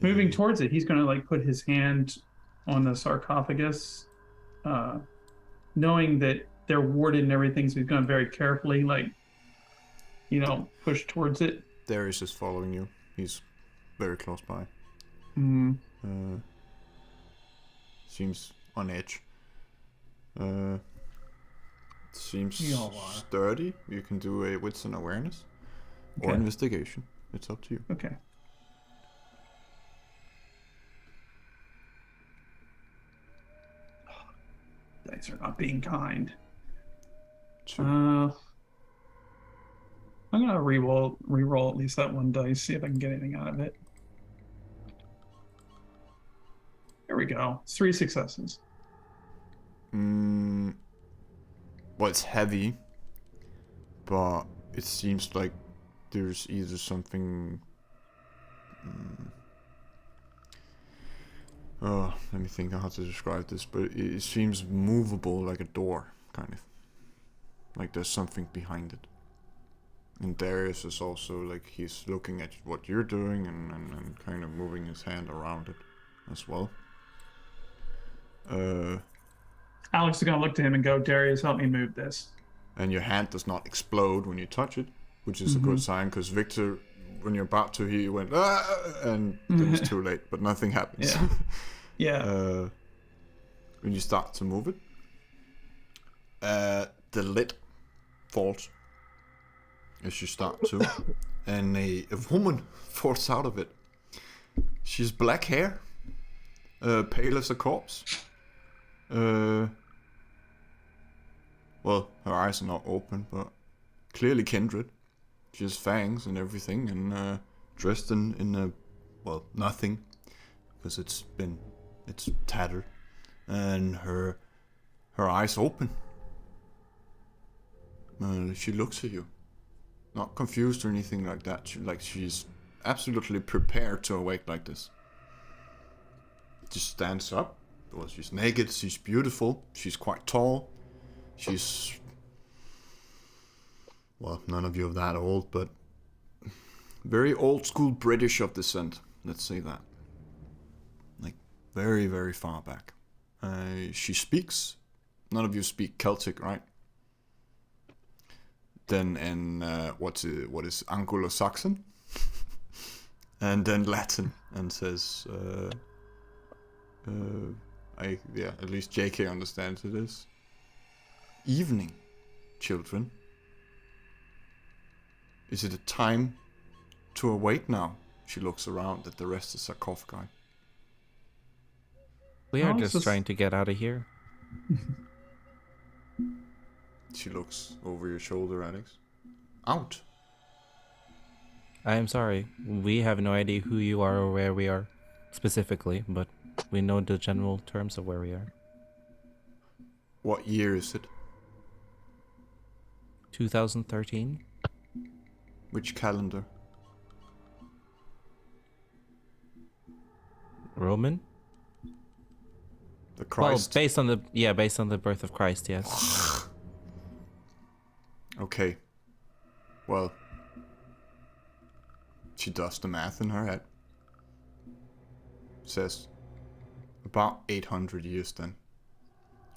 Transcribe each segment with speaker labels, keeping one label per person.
Speaker 1: moving towards it, he's gonna like put his hand on the sarcophagus, uh, knowing that they're warded and everything. So he's gonna very carefully, like, push towards it.
Speaker 2: Darius is following you. He's very close by.
Speaker 1: Mm.
Speaker 2: Seems on edge. Seems sturdy. You can do a wits and awareness or investigation. It's up to you.
Speaker 1: Okay. Dice are not being kind. I'm gonna re-roll at least that one dice, see if I can get anything out of it. Here we go. 3 successes.
Speaker 2: Well, it's heavy, but it seems like there's either something. Oh, let me think how to describe this, but it seems movable, like a door, kind of. Like there's something behind it. And Darius is also like he's looking at what you're doing and kind of moving his hand around it as well.
Speaker 1: Alex is gonna look to him and go, "Darius, help me move this."
Speaker 2: And your hand does not explode when you touch it, which is a good sign, because Victor, when you're about to, he went, "Ah!" and it was too late, but nothing happens.
Speaker 1: Yeah.
Speaker 2: When you start to move it, the lid falls as you start to, and a woman falls out of it. She's black hair, pale as a corpse. Well, her eyes are not open, but clearly kindred. She has fangs and everything, and dressed in a, well, nothing, because it's tattered, and her eyes open. She looks at you, not confused or anything like that. She's absolutely prepared to awake like this. Just stands up. Well, she's naked. She's beautiful. She's quite tall. She's, well, none of you are that old, but very old school British of descent. Let's say that. Like very, very far back. She speaks. None of you speak Celtic, right? Then in what is Anglo-Saxon, and then Latin, and says, at least JK understands it is. Evening, children. Is it a time to awake now? She looks around at the rest of the sarcophagi.
Speaker 3: We are just trying to get out of here.
Speaker 2: She looks over your shoulder, Alex. Out.
Speaker 3: I am sorry. We have no idea who you are or where we are specifically, but we know the general terms of where we are.
Speaker 2: What year is it?
Speaker 3: 2013?
Speaker 2: Which calendar?
Speaker 3: Roman?
Speaker 2: The Christ.
Speaker 3: Well, based on the birth of Christ, yes.
Speaker 2: Okay. Well, she does the math in her head. Says about 800 years then.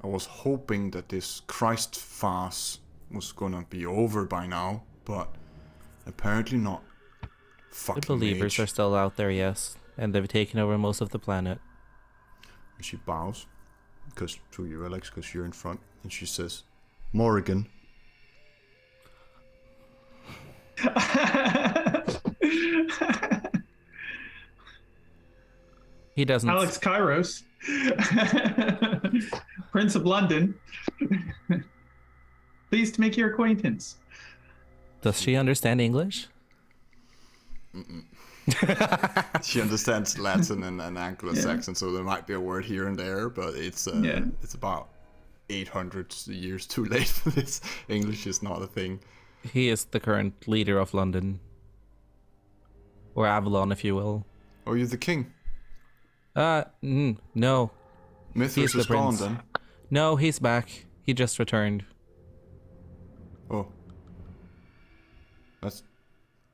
Speaker 2: I was hoping that this Christ farce was gonna be over by now, but apparently not. Fucking
Speaker 3: The believers are still out there, yes, and they've taken over most of the planet.
Speaker 2: She bows, because to you, Alex, because you're in front, and she says, "Morrigan."
Speaker 3: He doesn't.
Speaker 1: Alex Kairos, Prince of London. Pleased to make your acquaintance.
Speaker 3: Does she understand English?
Speaker 2: She understands Latin and Anglo-Saxon, so there might be a word here and there, but it's about 800 years too late for this. English is not a thing.
Speaker 3: He is the current leader of London. Or Avalon, if you will.
Speaker 2: Oh, you're the king?
Speaker 3: No.
Speaker 2: Mithras is gone then?
Speaker 3: No, he's back. He just returned.
Speaker 2: Oh. That's...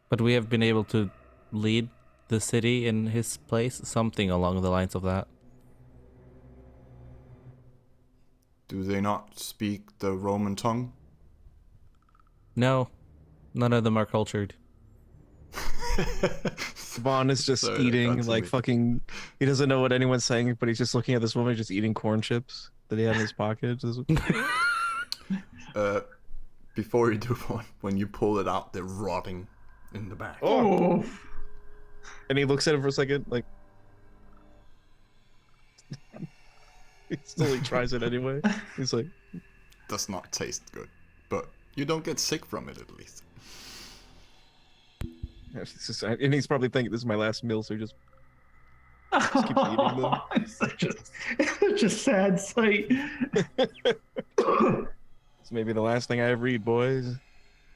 Speaker 3: But we have been able to lead the city in his place, something along the lines of that.
Speaker 2: Do they not speak the Roman tongue?
Speaker 3: No, none of them are cultured.
Speaker 4: Vaughn is just
Speaker 2: Sorry,
Speaker 4: eating
Speaker 2: that's
Speaker 4: like
Speaker 2: me.
Speaker 4: fucking. He doesn't know what anyone's saying, but he's just looking at this woman just eating corn chips that he had in his pocket.
Speaker 2: Before you do one, when you pull it out, they're rotting in the back.
Speaker 4: Oh.
Speaker 1: Oh,
Speaker 4: And he looks at it for a second, like he still tries it anyway. He's like,
Speaker 2: Does not taste good, but you don't get sick from it at least.
Speaker 4: it's just, and he's probably thinking this is my last meal, so he just keep eating them.
Speaker 1: It's such a sad sight.
Speaker 4: It's maybe the last thing I ever eat, boys.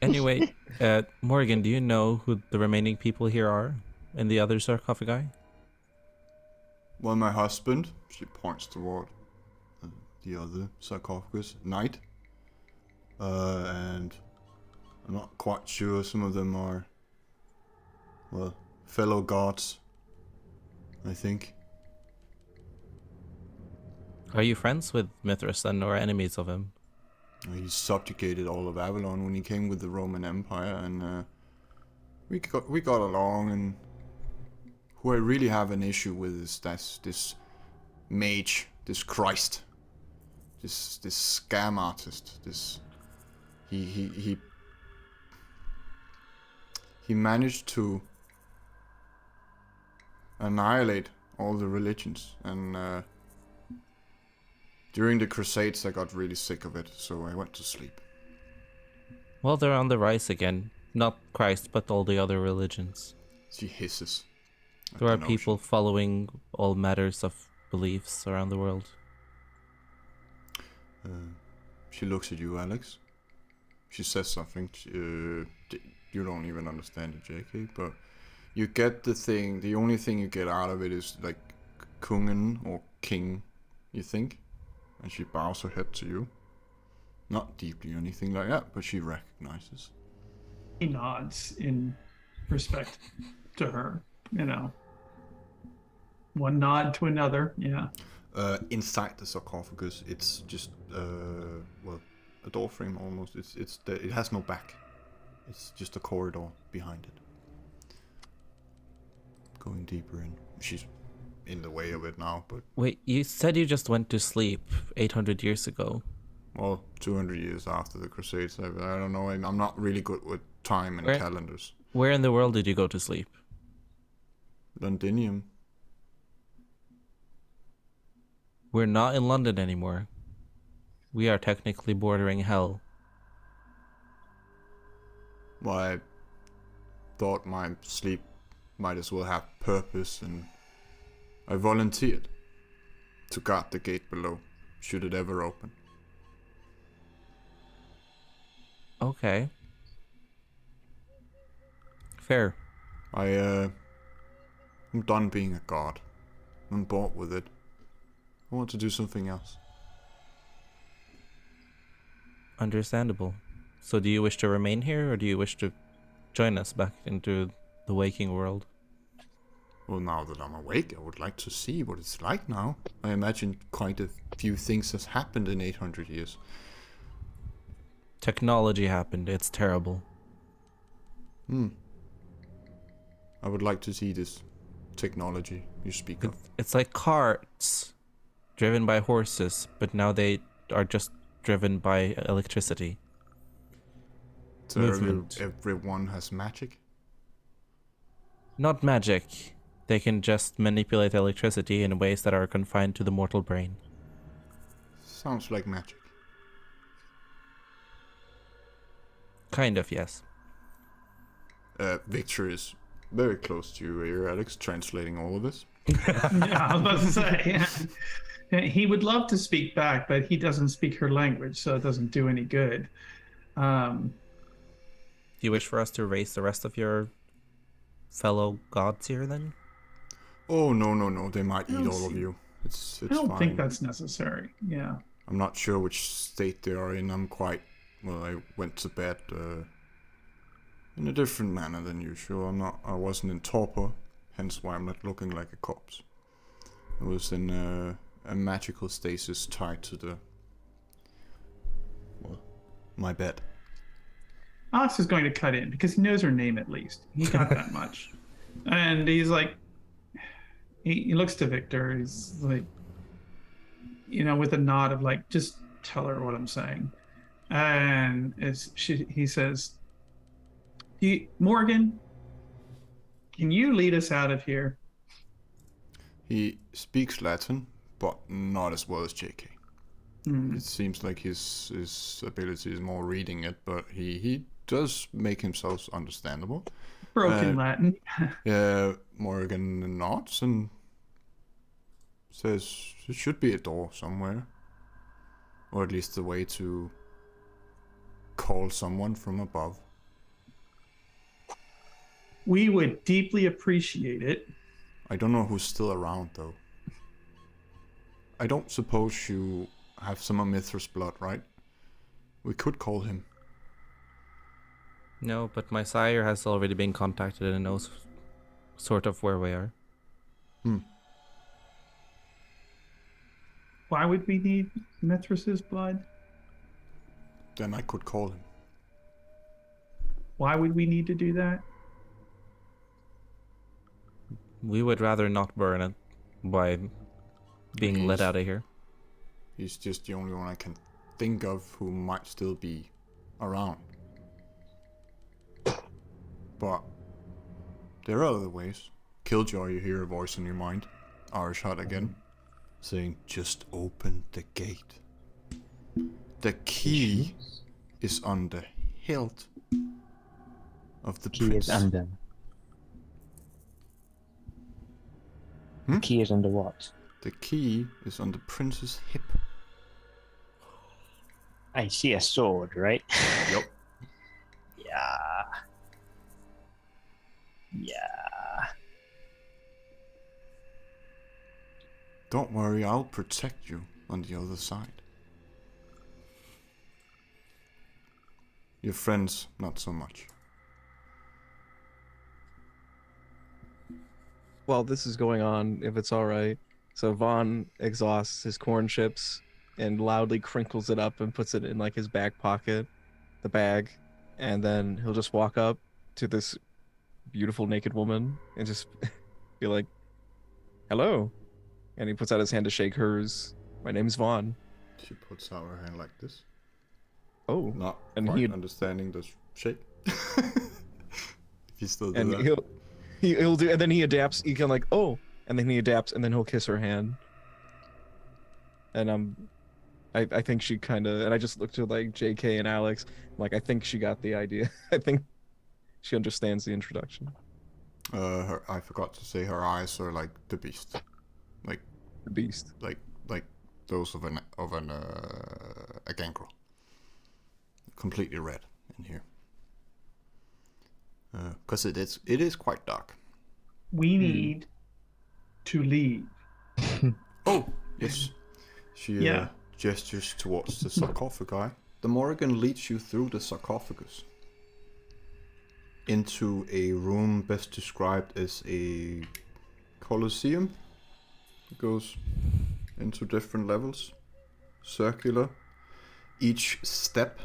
Speaker 3: Anyway, Morrigan, do you know who the remaining people here are in the other sarcophagi?
Speaker 2: Well, my husband, she points toward the other sarcophagus, Knight. And I'm not quite sure, some of them are, well, fellow gods, I think.
Speaker 3: Are you friends with Mithras then, or enemies of him?
Speaker 2: He subjugated all of Avalon when he came with the Roman Empire, and we got along. And who I really have an issue with is this mage, this Christ, this scam artist. He managed to annihilate all the religions, and during the Crusades I got really sick of it, so I went to sleep.
Speaker 3: Well, they're on the rise again. Not Christ, but all the other religions.
Speaker 2: She hisses. at
Speaker 3: There
Speaker 2: the
Speaker 3: are people
Speaker 2: notion.
Speaker 3: following all matters of beliefs around the world.
Speaker 2: She looks at you, Alex. She says something. You don't even understand it, JK, but you get the thing. The only thing you get out of it is like Kungen or King, you think? And she bows her head to you. Not deeply or anything like that, but she recognizes.
Speaker 1: He nods in respect to her, you know. One nod to another, yeah.
Speaker 2: Inside the sarcophagus, it's just well, a door frame almost. It has no back. It's just a corridor behind it. Going deeper in. She's in the way of it now, but
Speaker 3: Wait, you said you just went to sleep 800 years ago.
Speaker 2: well, 200 years after the Crusades. I don't know. I'm not really good with time and
Speaker 3: Where-
Speaker 2: calendars.
Speaker 3: Where in the world did you go to sleep?
Speaker 2: Londinium.
Speaker 3: We're not in London anymore. We are technically bordering hell.
Speaker 2: Well, I thought my sleep might as well have purpose, and I volunteered to guard the gate below, should it ever open.
Speaker 3: Okay. Fair.
Speaker 2: I'm done being a god. I'm bored with it. I want to do something else.
Speaker 3: Understandable. So do you wish to remain here, or do you wish to join us back into the waking world?
Speaker 2: Well, now that I'm awake, I would like to see what it's like now. I imagine quite a few things has happened in 800 years.
Speaker 3: Technology happened. It's terrible.
Speaker 2: I would like to see this technology you speak of.
Speaker 3: It's like carts driven by horses, but now they are just driven by electricity.
Speaker 2: So
Speaker 3: movement.
Speaker 2: everyone has magic?
Speaker 3: Not magic. They can just manipulate electricity in ways that are confined to the mortal brain.
Speaker 2: Sounds like magic.
Speaker 3: Kind of, yes.
Speaker 2: Victor is very close to your ear, Alex, translating all of this.
Speaker 1: Yeah, I was about to say, yeah. He would love to speak back, but he doesn't speak her language, so it doesn't do any good.
Speaker 3: Do you wish for us to raise the rest of your fellow gods here, then?
Speaker 2: Oh, no, they might
Speaker 1: I
Speaker 2: eat
Speaker 1: don't
Speaker 2: all of
Speaker 1: see-
Speaker 2: you. It's
Speaker 1: I don't
Speaker 2: fine.
Speaker 1: think that's necessary. Yeah.
Speaker 2: I'm not sure which state they are in. I went to bed in a different manner than usual. I wasn't in torpor, hence why I'm not looking like a corpse. I was in a magical stasis tied to the, well, my bed.
Speaker 1: Alex is going to cut in because he knows her name at least. He got that much. And he's like, he looks to Victor. He's like, with a nod of like, just tell her what I'm saying. And he says, Morgan, can you lead us out of here?
Speaker 2: He speaks Latin, but not as well as JK.
Speaker 1: Hmm.
Speaker 2: It seems like his ability is more reading it, but he does make himself understandable.
Speaker 1: Broken Latin.
Speaker 2: Morrigan nods and says there should be a door somewhere. Or at least a way to call someone from above.
Speaker 1: We would deeply appreciate it.
Speaker 2: I don't know who's still around though. I don't suppose you have some of Mithra's blood, right? We could call him.
Speaker 3: No, but my sire has already been contacted and knows sort of where we are.
Speaker 1: Why would we need Mithras's blood?
Speaker 2: Then I could call him.
Speaker 1: Why would we need to do that?
Speaker 3: We would rather not burn it by being let out of here.
Speaker 2: He's just the only one I can think of who might still be around. But there are other ways. Killjoy, you hear a voice in your mind. Arishad again, saying, just open the gate. The key is on the hilt of the
Speaker 5: Key
Speaker 2: prince.
Speaker 5: is under. The key is under what?
Speaker 2: The key is on the prince's hip.
Speaker 5: I see a sword, right?
Speaker 2: Yup.
Speaker 5: Yeah. Yeah.
Speaker 2: Don't worry, I'll protect you on the other side. Your friends, not so much.
Speaker 4: While this is going on, if it's all right, so Vaughn exhausts his corn chips and loudly crinkles it up and puts it in like his back pocket, the bag, and then he'll just walk up to this beautiful naked woman and just be like, "Hello," and he puts out his hand to shake hers. "My name's Vaughn."
Speaker 2: She puts out her hand like this,
Speaker 4: Oh,
Speaker 2: not
Speaker 4: and
Speaker 2: quite
Speaker 4: he
Speaker 2: understanding the shape. If you still do
Speaker 4: and
Speaker 2: that.
Speaker 4: he'll do, and then he adapts. He can like, oh, and then he adapts, and then he'll kiss her hand. And I think she kind of, and I just looked to like JK and Alex, like I think she got the idea. I think she understands the introduction.
Speaker 2: I forgot to say her eyes are like the beast, like
Speaker 4: The beast.
Speaker 2: like those of a gangrel, completely red in here. Because it is quite dark.
Speaker 1: We need to leave.
Speaker 2: Oh yes, she
Speaker 1: Yeah.
Speaker 2: gestures towards the sarcophagi. The Morrigan leads you through the sarcophagus into a room best described as a coliseum. It goes into different levels, circular. Each step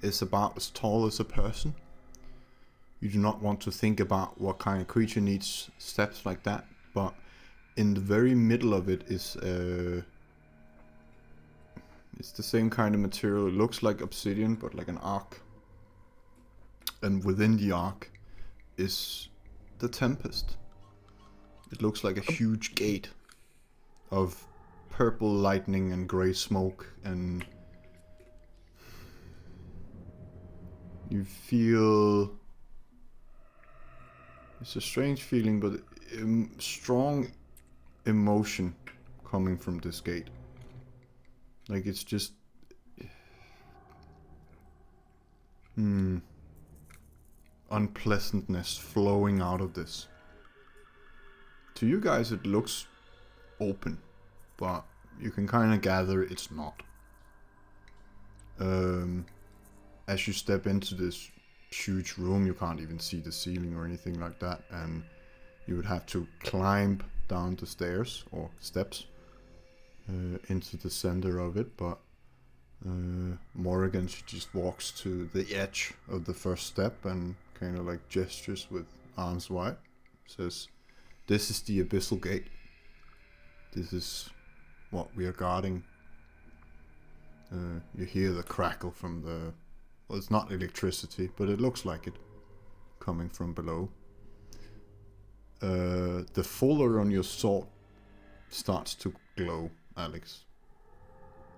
Speaker 2: is about as tall as a person. You do not want to think about what kind of creature needs steps like that, but in the very middle of it is it's the same kind of material. It looks like obsidian, but like an arc. And within the arc is the Tempest. It looks like a huge gate of purple lightning and grey smoke, and you feel... It's a strange feeling, but strong emotion coming from this gate. Like it's just... unpleasantness flowing out of this. To you guys it looks open, but you can kind of gather it's not. As you step into this huge room, you can't even see the ceiling or anything like that, and you would have to climb down the stairs or steps into the center of it, but Morrigan, she just walks to the edge of the first step and kind of like gestures with arms wide. Says, "This is the abyssal gate. This is what we are guarding." You hear the crackle from the... Well, it's not electricity, but it looks like it coming from below. The folder on your sword starts to glow, Alex.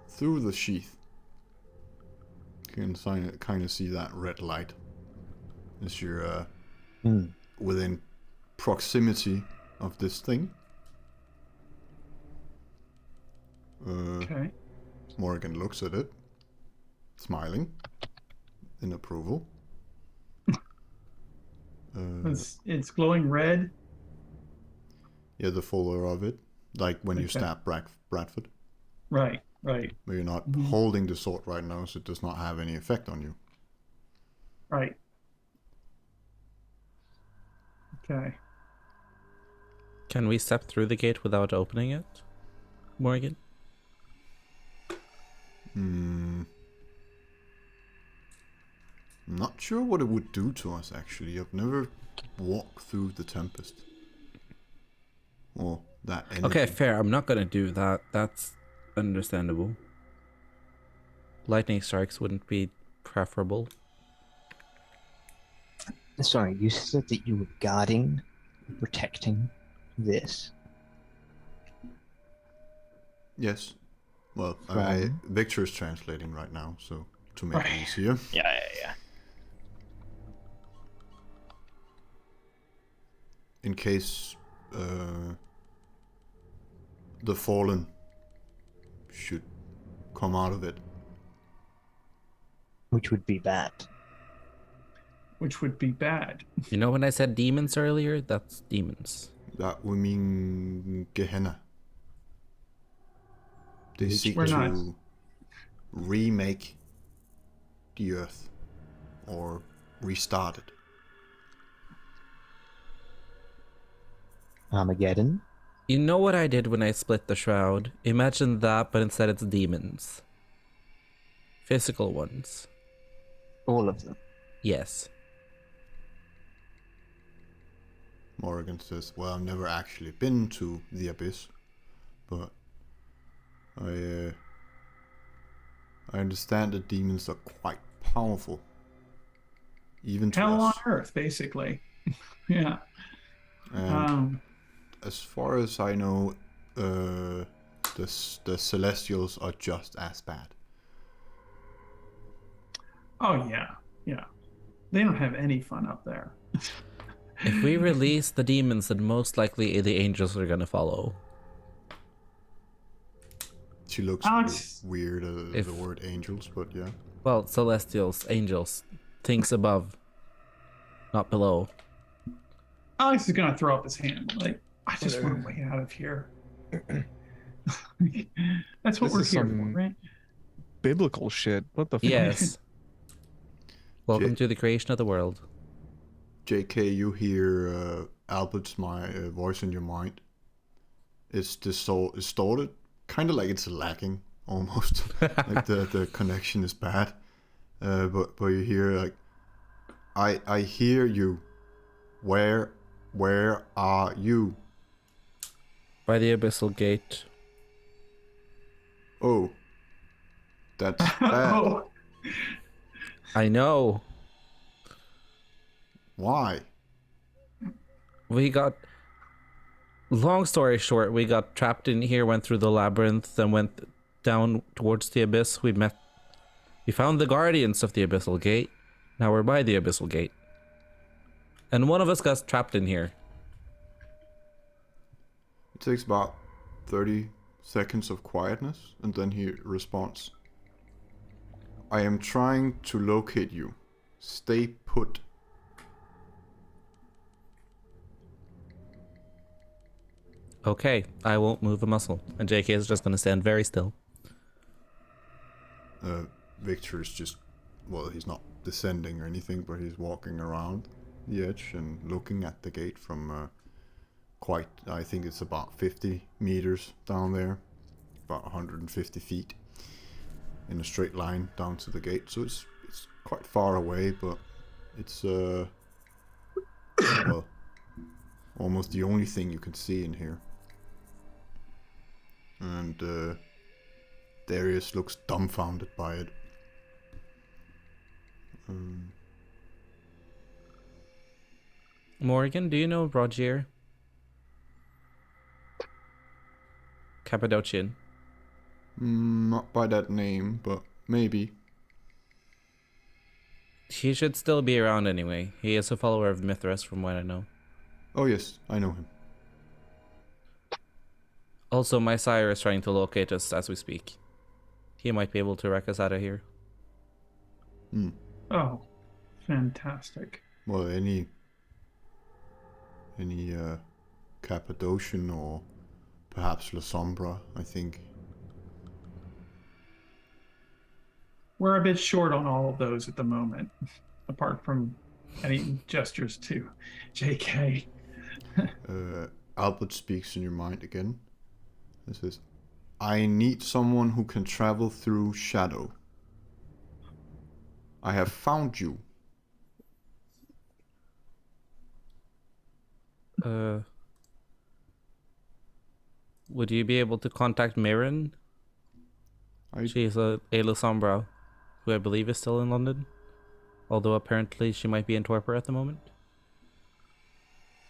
Speaker 2: Through the sheath. You can kind of see that red light as you're within proximity of this thing.
Speaker 1: Okay.
Speaker 2: Morrigan looks at it, smiling in approval.
Speaker 1: It's glowing red.
Speaker 2: Yeah, the folder of it, like when you
Speaker 1: Okay.
Speaker 2: stab Bradford.
Speaker 1: Right.
Speaker 2: But you're not holding the sword right now, so it does not have any effect on you.
Speaker 1: Right. Okay.
Speaker 3: Can we step through the gate without opening it, Morgan?
Speaker 2: I'm not sure what it would do to us, actually. I've never walked through the Tempest. Or that energy.
Speaker 3: Okay, fair. I'm not gonna do that. That's understandable. Lightning strikes wouldn't be preferable.
Speaker 5: Sorry, you said that you were guarding, protecting this.
Speaker 2: Yes. Well,
Speaker 5: From?
Speaker 2: Victor is translating right now, so to make
Speaker 1: Right.
Speaker 2: it easier.
Speaker 5: Yeah.
Speaker 2: In case the Fallen should come out of it.
Speaker 5: Which would be bad.
Speaker 1: Which would be bad.
Speaker 3: You know when I said demons earlier? That's demons.
Speaker 2: That would mean Gehenna. They seek
Speaker 1: we're not.
Speaker 2: to remake the earth or restart it.
Speaker 5: Armageddon?
Speaker 3: You know what I did when I split the shroud? Imagine that, but instead it's demons. Physical ones.
Speaker 5: All of them.
Speaker 3: Yes.
Speaker 2: Morrigan says, "Well, I've never actually been to the abyss, but I understand that demons are quite powerful, even to
Speaker 1: Hell on
Speaker 2: us.
Speaker 1: earth, basically. Yeah.
Speaker 2: And as far as I know, the Celestials are just as bad."
Speaker 1: Oh yeah. They don't have any fun up there.
Speaker 3: If we release the demons, then most likely the angels are gonna follow.
Speaker 2: She looks
Speaker 1: Alex,
Speaker 2: weird at
Speaker 3: if-
Speaker 2: the word angels, but yeah.
Speaker 3: Well, celestials, angels, things above, not below.
Speaker 1: Alex is gonna throw up his hand. Like, I just want to way out of here. That's what
Speaker 4: This
Speaker 1: we're
Speaker 4: is
Speaker 1: here
Speaker 4: some-
Speaker 1: for, right?
Speaker 4: Biblical shit. What the fuck?
Speaker 3: Yes. Welcome to the creation of the world.
Speaker 2: JK, you hear Albert's voice in your mind. It's distorted, kind of like it's lagging almost. Like the connection is bad. But you hear like, I hear you. Where are you?
Speaker 3: By the abyssal gate.
Speaker 2: Oh, that's bad.
Speaker 1: Oh,
Speaker 3: I know.
Speaker 2: Why?
Speaker 3: We got... Long story short, we got trapped in here, went through the labyrinth, then went down towards the abyss. We found the guardians of the abyssal gate. Now we're by the abyssal gate. And one of us got trapped in here.
Speaker 2: It takes about 30 seconds of quietness, and then he responds, "I am trying to locate you. Stay put."
Speaker 3: Okay, I won't move a muscle. And JK is just gonna stand very still.
Speaker 2: Victor is just, well, he's not descending or anything, but he's walking around the edge and looking at the gate from quite. I think it's about 50 meters down there, about 150 feet in a straight line down to the gate. So it's quite far away, but it's well, almost the only thing you can see in here. And Darius looks dumbfounded by it.
Speaker 3: Morrigan, do you know Roger? Cappadocian.
Speaker 2: Not by that name, but maybe.
Speaker 3: He should still be around anyway. He is a follower of Mithras from what I know.
Speaker 2: Oh yes, I know him.
Speaker 3: Also, my sire is trying to locate us as we speak. He might be able to wreck us out of here.
Speaker 1: Oh, fantastic.
Speaker 2: Well, any Cappadocian or perhaps La Sombra, I think.
Speaker 1: We're a bit short on all of those at the moment, apart from any gestures to JK.
Speaker 2: Albert speaks in your mind again. He says, I need someone who can travel through shadow. I have found you.
Speaker 3: Would you be able to contact Mirren? She's a La Sombra, who I believe is still in London. Although apparently she might be in Torpor at the moment.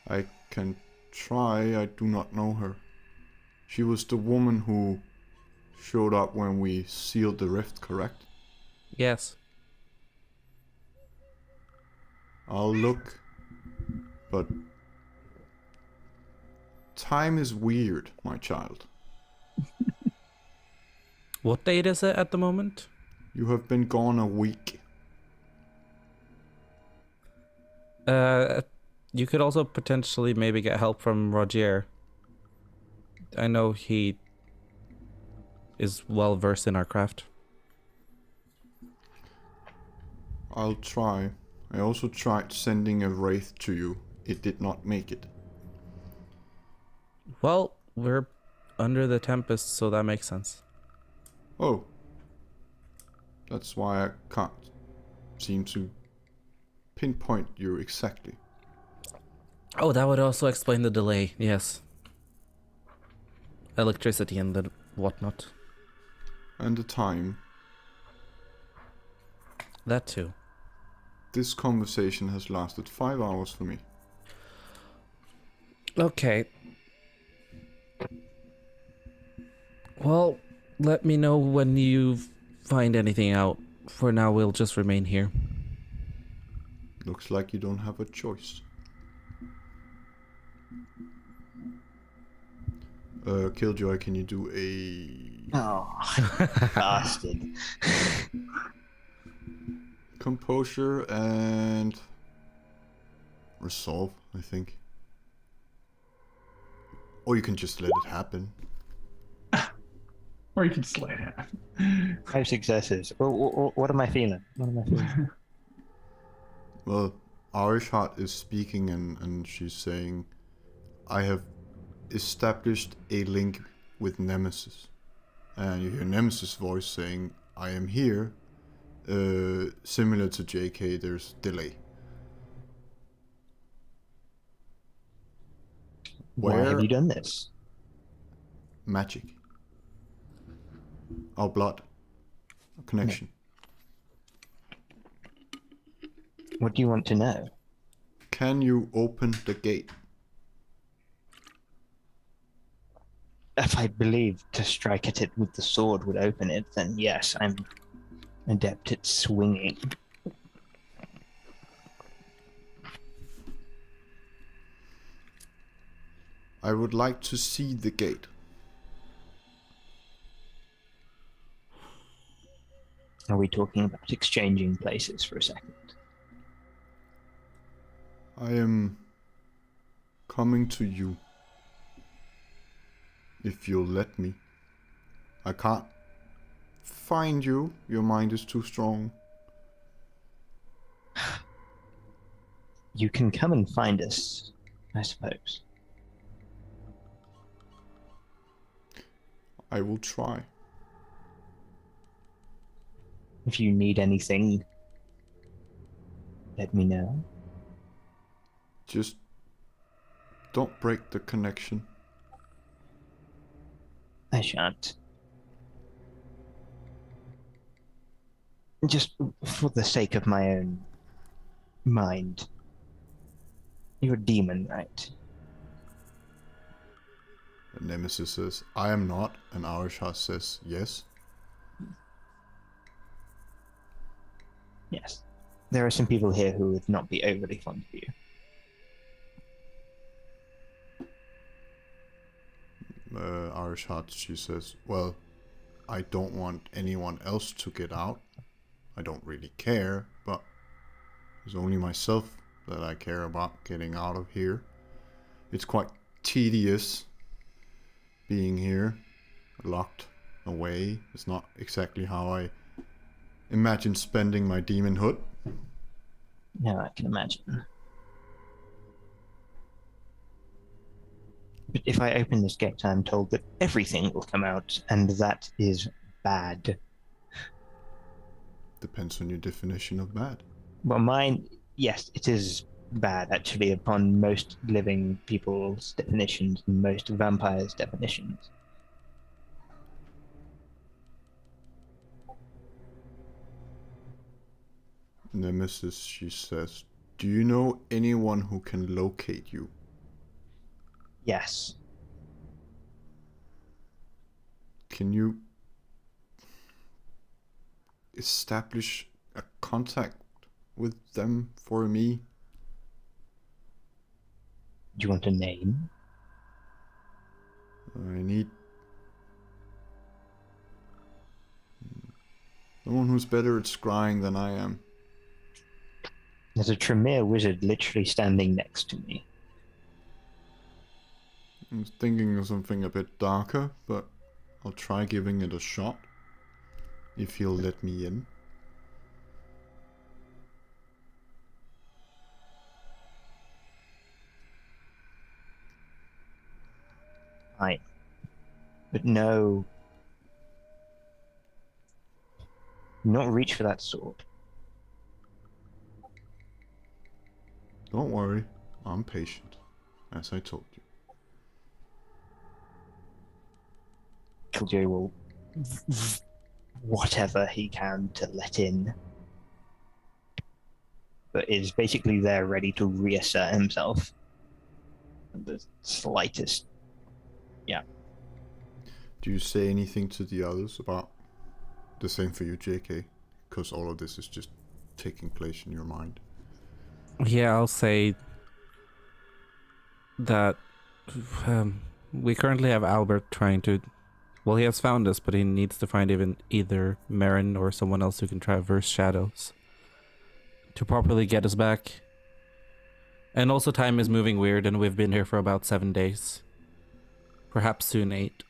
Speaker 2: I can try. I do not know her. She was the woman who showed up when we sealed the rift, correct?
Speaker 3: Yes.
Speaker 2: I'll look, but time is weird, my child.
Speaker 3: What date is it at the moment?
Speaker 2: You have been gone a week.
Speaker 3: You could also potentially maybe get help from Roger. I know he is well versed in our craft.
Speaker 2: I'll try. I also tried sending a wraith to you. It did not make it.
Speaker 3: Well, we're under the Tempest, so that makes sense.
Speaker 2: Oh. That's why I can't seem to pinpoint you exactly.
Speaker 3: Oh, that would also explain the delay, yes. Electricity and the whatnot.
Speaker 2: And the time.
Speaker 3: That too.
Speaker 2: This conversation has lasted 5 hours for me.
Speaker 3: Okay. Well, let me know when you find anything out. For now, we'll just remain here.
Speaker 2: Looks like you don't have a choice. Killjoy, can you do a
Speaker 5: Oh, bastard.
Speaker 2: composure and resolve, I think. Or you can just let it happen.
Speaker 1: Or you can just let it happen.
Speaker 5: 5 successes. What am I feeling? What am I feeling?
Speaker 2: Well, Arishart is speaking and she's saying, I have established a link with Nemesis. And you hear Nemesis' voice saying, I am here. Similar to JK, there's delay.
Speaker 5: Why
Speaker 2: Where-
Speaker 5: have you done this?
Speaker 2: Magic. Our blood. Our connection.
Speaker 5: What do you want to know?
Speaker 2: Can you open the gate?
Speaker 5: If I believed to strike at it with the sword would open it, then yes, I'm adept at swinging.
Speaker 2: I would like to see the gate.
Speaker 5: Are we talking about exchanging places for a second?
Speaker 2: I am coming to you. If you'll let me. I can't find you. Your mind is too strong.
Speaker 5: You can come and find us, I suppose.
Speaker 2: I will try.
Speaker 5: If you need anything, let me know.
Speaker 2: Just don't break the connection.
Speaker 5: I shan't. Just for the sake of my own mind. You're a demon, right?
Speaker 2: Nemesis says, I am not, and Arishas says, yes.
Speaker 5: Yes. There are some people here who would not be overly fond of you.
Speaker 2: Arishas, she says, well, I don't want anyone else to get out. I don't really care, but it's only myself that I care about getting out of here. It's quite tedious being here, locked away. It's not exactly how I imagine spending my demonhood.
Speaker 5: No, I can imagine. But if I open this gate, I'm told that everything will come out, and that is bad.
Speaker 2: Depends on your definition of bad.
Speaker 5: Well, mine, yes, it is bad, actually, upon most living people's definitions and most vampires' definitions.
Speaker 2: Nemesis, she says, do you know anyone who can locate you?
Speaker 5: Yes.
Speaker 2: Can you establish a contact with them for me?
Speaker 5: Do you want a name?
Speaker 2: I need someone who's better at scrying than I am.
Speaker 5: There's a Tremere wizard literally standing next to me.
Speaker 2: I was thinking of something a bit darker, but I'll try giving it a shot. If he'll let me in.
Speaker 5: Fine. But no. Do not reach for that sword.
Speaker 2: Don't worry, I'm patient, as I told you.
Speaker 5: Killjoy will whatever he can to let in, but is basically there ready to reassert himself at the slightest. Yeah.
Speaker 2: Do you say anything to the others about the same for you, JK? Because all of this is just taking place in your mind.
Speaker 3: Yeah, I'll say that we currently have Albert trying to. Well, he has found us, but he needs to find either Marin or someone else who can traverse shadows to properly get us back. And also, time is moving weird, and we've been here for about 7 days. Perhaps soon 8.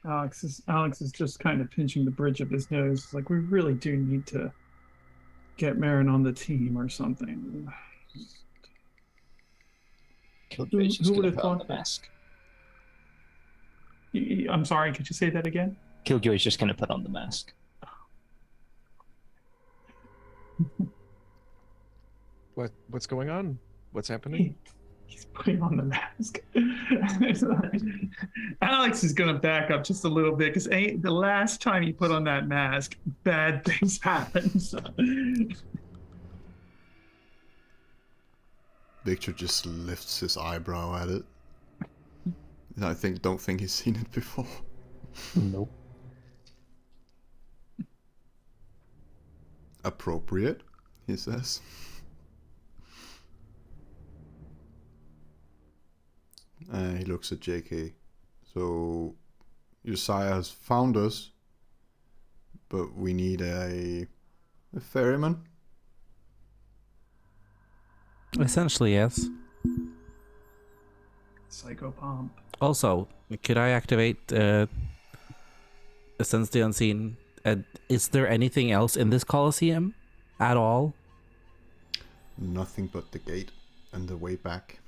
Speaker 1: Alex is just kind of pinching the bridge of his nose. It's like, we really do need to get Marin on the team or something.
Speaker 5: Killjoy's
Speaker 1: Who
Speaker 5: just
Speaker 1: would
Speaker 5: gonna
Speaker 1: have
Speaker 5: put on
Speaker 1: thought
Speaker 5: the
Speaker 1: that?
Speaker 5: mask.
Speaker 1: I'm sorry, could you say that again?
Speaker 5: Killjoy's just gonna put on the mask.
Speaker 4: What's going on? What's happening?
Speaker 1: He's putting on the mask. Alex is gonna back up just a little bit because the last time he put on that mask, bad things happened. So.
Speaker 2: Victor just lifts his eyebrow at it. I don't think he's seen it before.
Speaker 5: Nope.
Speaker 2: Appropriate, he says. He looks at JK. So, Josiah has found us, but we need a ferryman.
Speaker 3: Essentially, yes.
Speaker 1: Psychopomp.
Speaker 3: Also, could I activate Sense the Unseen? Is there anything else in this Colosseum at all?
Speaker 2: Nothing but the gate and the way back.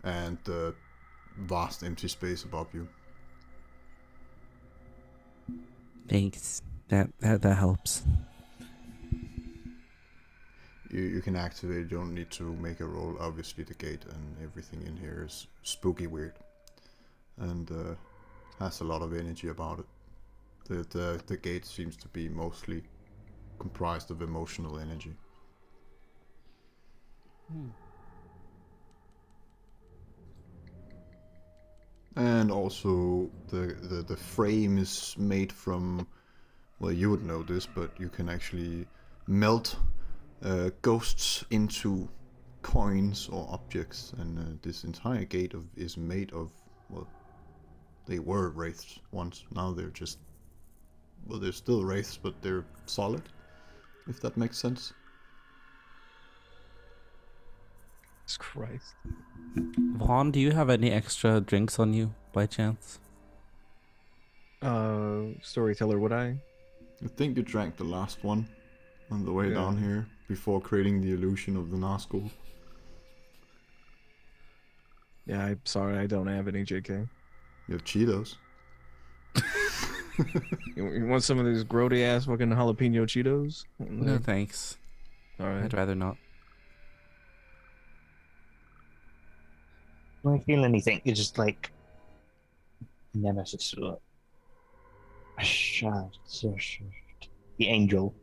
Speaker 2: And the vast empty space above you.
Speaker 3: Thanks. That helps.
Speaker 2: You can activate it, you don't need to make a roll. Obviously the gate and everything in here is spooky weird. And has a lot of energy about it. The gate seems to be mostly comprised of emotional energy. And also the frame is made from, well, you would know this, but you can actually melt ghosts into coins or objects, and this entire gate is made of, well, they were wraiths once, now they're just, well, they're still wraiths, but they're solid, if that makes sense.
Speaker 4: Jesus Christ.
Speaker 3: Vaughn, do you have any extra drinks on you by chance?
Speaker 4: Storyteller, would I?
Speaker 2: I think you drank the last one on the way
Speaker 4: Yeah.
Speaker 2: down here before creating the illusion of the Nazgul.
Speaker 4: Yeah, I'm sorry, I don't have any, JK.
Speaker 2: You have Cheetos.
Speaker 4: You want some of these grody ass fucking jalapeno Cheetos?
Speaker 3: No, thanks.
Speaker 4: Alright.
Speaker 3: I'd rather not.
Speaker 5: When I feel anything, it's just like Nemesis or the angel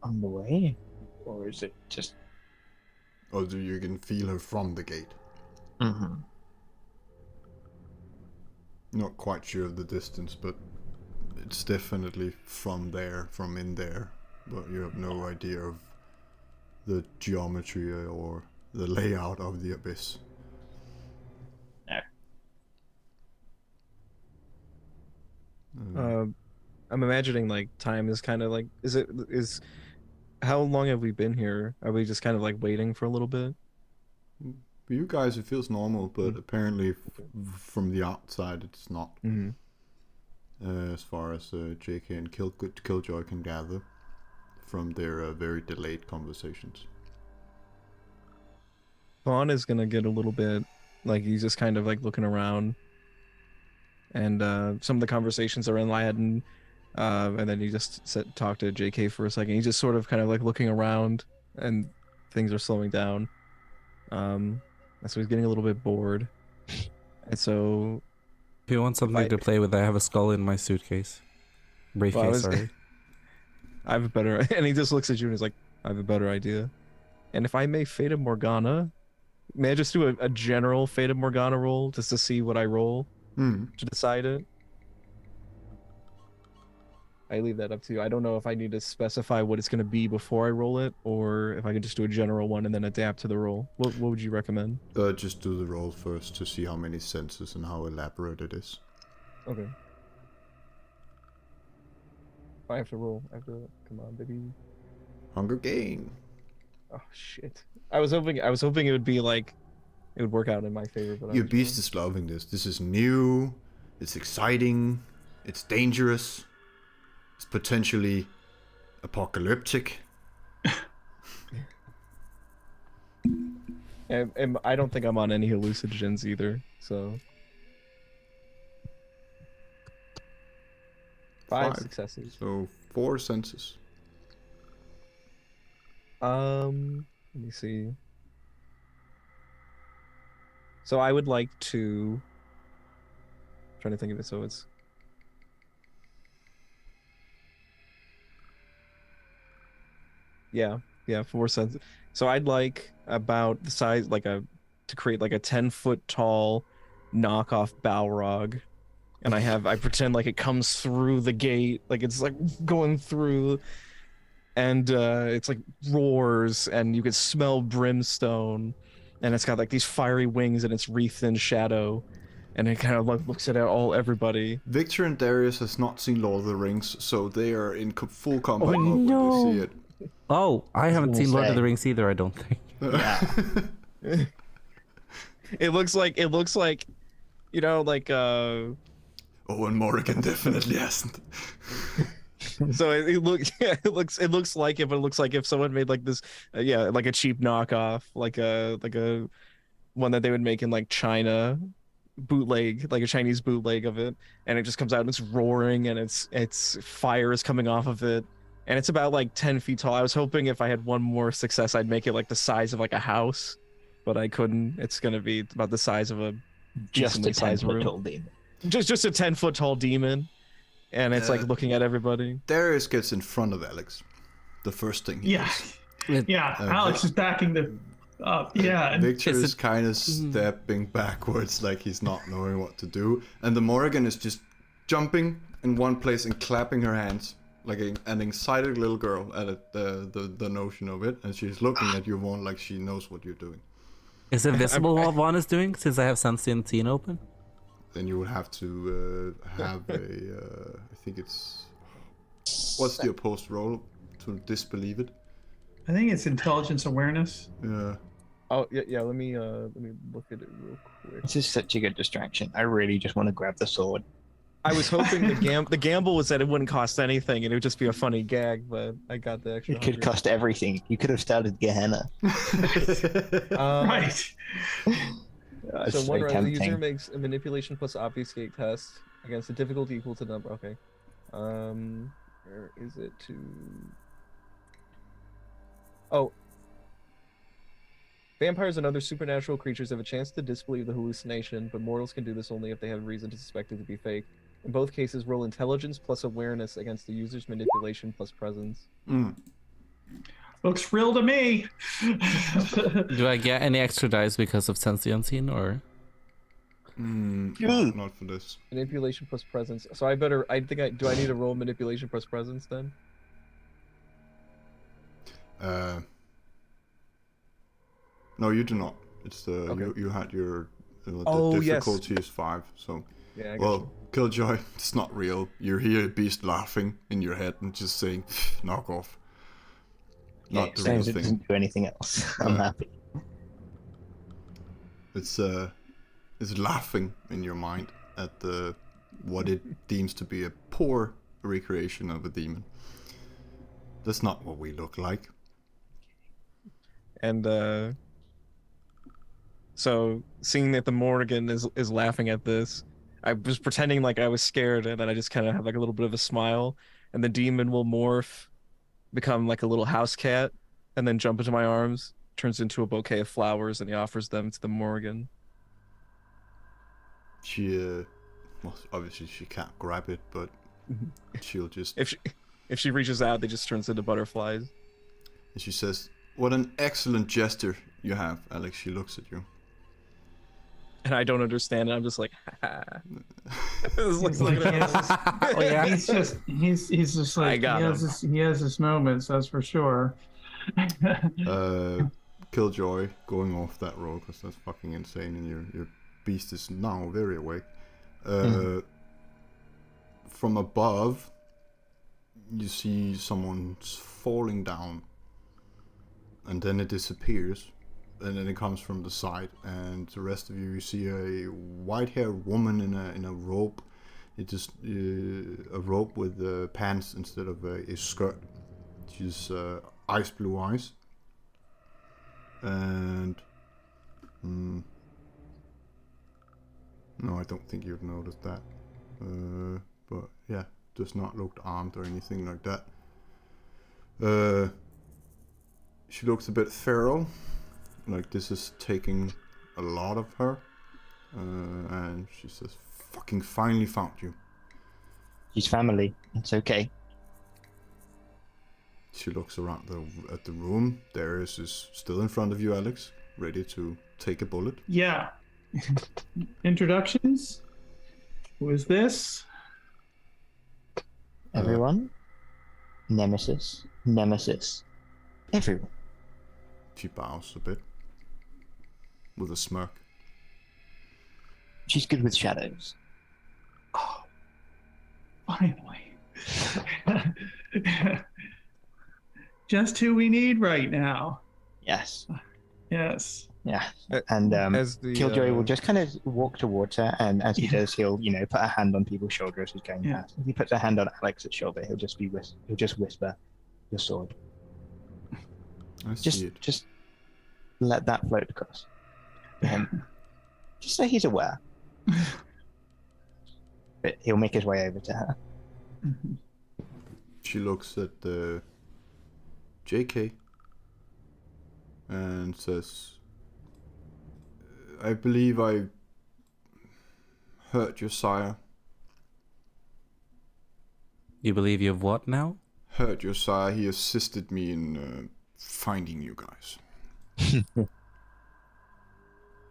Speaker 5: on the way, or is it just?
Speaker 2: Or do you can feel her from the gate?
Speaker 5: Mm-hmm.
Speaker 2: Not quite sure of the distance, but it's definitely from there, from in there. But you have no idea of the geometry or the layout of the abyss.
Speaker 5: No.
Speaker 4: I'm imagining like time is kind of like, is how long have we been here? Are we just kind of like waiting for a little bit?
Speaker 2: For you guys, it feels normal, but apparently from the outside, it's not.
Speaker 4: Mm-hmm.
Speaker 2: As far as JK and Killjoy can gather from their very delayed conversations.
Speaker 4: Vaughn is gonna get a little bit like he's just kind of like looking around, and some of the conversations are enlightened, and then you just talk to JK for a second. He's just sort of kind of like looking around, and things are slowing down. And so he's getting a little bit bored, and so
Speaker 3: If you want something to play with, I have a skull in my suitcase. Briefcase, sorry.
Speaker 4: I have a better, and he just looks at you and he's like, I have a better idea. And if I may Fata Morgana, may I just do a general Fata Morgana roll just to see what I roll to decide it? I leave that up to you. I don't know if I need to specify what it's going to be before I roll it, or if I can just do a general one and then adapt to the roll. What would you recommend?
Speaker 2: Just do the roll first to see how many senses and how elaborate it is.
Speaker 4: Okay. I have to roll. I have to. Come on, baby.
Speaker 2: Hunger Game.
Speaker 4: Oh shit! I was hoping it would be like, it would work out in my favor. But
Speaker 2: Your beast is loving this. This is new. It's exciting. It's dangerous. It's potentially apocalyptic.
Speaker 4: And I don't think I'm on any hallucinogens either. So 5 successes.
Speaker 2: So 4 senses.
Speaker 4: Let me see. So I would like to. Trying to think of it. So it's. Yeah, 4 senses. So I'd like about the size, to create like a 10-foot tall knockoff Balrog, and I pretend like it comes through the gate, like it's like going through, and it's like roars, and you can smell brimstone, and it's got like these fiery wings, and it's wreathed in shadow, and it kind of like looks at everybody.
Speaker 2: Victor and Darius has not seen Lord of the Rings, so they are in full combat mode when they see it.
Speaker 3: Oh, I haven't
Speaker 5: gonna
Speaker 3: seen Lord of the
Speaker 5: say.
Speaker 3: Rings either, I don't think.
Speaker 5: Yeah.
Speaker 4: It looks like, you know, like
Speaker 2: Oh, and Morrigan definitely hasn't.
Speaker 4: so it looks like it, but it looks like if someone made like this, like a cheap knockoff, like a one that they would make in like China, bootleg, like a Chinese bootleg of it, and it just comes out and it's roaring and it's fire is coming off of it, and it's about like 10 feet tall. I was hoping if I had one more success, I'd make it like the size of like a house, but I couldn't. It's gonna be about the size of a
Speaker 5: Just
Speaker 4: decently
Speaker 5: a
Speaker 4: sized
Speaker 5: 10-foot
Speaker 4: room.
Speaker 5: tall demon.
Speaker 4: Just a 10-foot tall demon, and it's like looking at everybody.
Speaker 2: Darius gets in front of Alex. The first thing he
Speaker 1: Yeah.
Speaker 2: does.
Speaker 1: Yeah. Alex is backing the up. Yeah. And
Speaker 2: Victor
Speaker 3: Is
Speaker 2: is
Speaker 3: it-
Speaker 2: kind of stepping backwards like he's not knowing what to do. And the Morrigan is just jumping in one place and clapping her hands like an excited little girl at it, the notion of it. And she's looking at you, Vaughn, like she knows what you're doing.
Speaker 3: Is it visible what Vaughn is doing since I have sentient scene open?
Speaker 2: Then you would have to have a, I think it's, what's the opposed roll to disbelieve it?
Speaker 1: I think it's intelligence awareness.
Speaker 2: Yeah.
Speaker 4: Oh yeah. Let me look at it real quick.
Speaker 5: This is such a good distraction. I really just want to grab the sword.
Speaker 4: I was hoping the gamble was that it wouldn't cost anything and it would just be a funny gag, but I got the extra.
Speaker 5: It could
Speaker 4: 100.
Speaker 5: cost everything. You could have started Gehenna.
Speaker 1: Right.
Speaker 5: It's
Speaker 4: So
Speaker 5: so
Speaker 4: one round, the user
Speaker 5: tempting.
Speaker 4: makes a manipulation plus obfuscate test against a difficulty equal to number. Okay. Where is it to? Oh. Vampires and other supernatural creatures have a chance to disbelieve the hallucination, but mortals can do this only if they have reason to suspect it to be fake. In both cases, roll intelligence plus awareness against the user's manipulation plus presence.
Speaker 1: Looks real to me.
Speaker 3: Do I get any extra dice because of sentient scene or?
Speaker 2: Not for this.
Speaker 4: Manipulation plus presence. So do I need to roll manipulation plus presence then?
Speaker 2: No, you do not. It's the
Speaker 4: Okay.
Speaker 2: you had your
Speaker 4: Oh,
Speaker 2: the
Speaker 4: yes.
Speaker 2: difficulty is 5. So
Speaker 4: Yeah, I got
Speaker 2: well, Killjoy, it's not real. You hear a beast laughing in your head and just saying, "Knock off." Not the
Speaker 5: As long
Speaker 2: real
Speaker 5: as it
Speaker 2: thing.
Speaker 5: doesn't do anything else, I'm happy.
Speaker 2: It's laughing in your mind at the what it deems to be a poor recreation of a demon. That's not what we look like.
Speaker 4: And so seeing that the Morrigan is laughing at this, I was pretending like I was scared, and then I just kind of have like a little bit of a smile, and the demon will morph, become like a little house cat, and then jump into my arms, turns into a bouquet of flowers, and he offers them to the Morrigan.
Speaker 2: She well, obviously she can't grab it, but she'll just
Speaker 4: If she reaches out, they just turns into butterflies.
Speaker 2: and she says, "What an excellent gesture you have, Alex." She looks at you.
Speaker 4: And I don't understand it. I'm just like, It's
Speaker 1: He's like, he has his,
Speaker 3: Oh yeah.
Speaker 1: he's just like,
Speaker 4: I got
Speaker 1: he has his moments, that's for sure.
Speaker 2: Killjoy going off that roll because that's fucking insane, and your beast is now very awake. From above, you see someone's falling down, and then it disappears, and then it comes from the side, and the rest of you see a white-haired woman in a robe. It just a robe with pants instead of a skirt. She's ice blue eyes, and no, I don't think you've noticed that. But yeah, does not look armed or anything like that. She looks a bit feral, like this is taking a lot of her. And she says, "Fucking finally found you."
Speaker 5: She's family. It's okay.
Speaker 2: She looks around at the room. Darius is still in front of you, Alex, ready to take a bullet.
Speaker 1: Yeah. Introductions? Who is this?
Speaker 5: Everyone. Nemesis. Everyone.
Speaker 2: She bows a bit with a smirk.
Speaker 5: She's good with shadows.
Speaker 1: Finally. Just who we need right now.
Speaker 5: Yes.
Speaker 1: Yes.
Speaker 5: Yeah.
Speaker 4: Uh,
Speaker 5: And
Speaker 4: As the
Speaker 5: Killjoy will just kind of walk towards her, and as he does, he'll put a hand on people's shoulder as he's going
Speaker 1: Yeah.
Speaker 5: past. If he puts a hand on Alex's shoulder, he'll just whisper, "Your sword."
Speaker 2: I see it.
Speaker 5: Just let that float across to him, just so he's aware. But he'll make his way over to her.
Speaker 2: She looks at the JK and says, I believe I hurt your sire.
Speaker 3: You believe you've what now?
Speaker 2: Hurt your sire. He assisted me in finding you guys.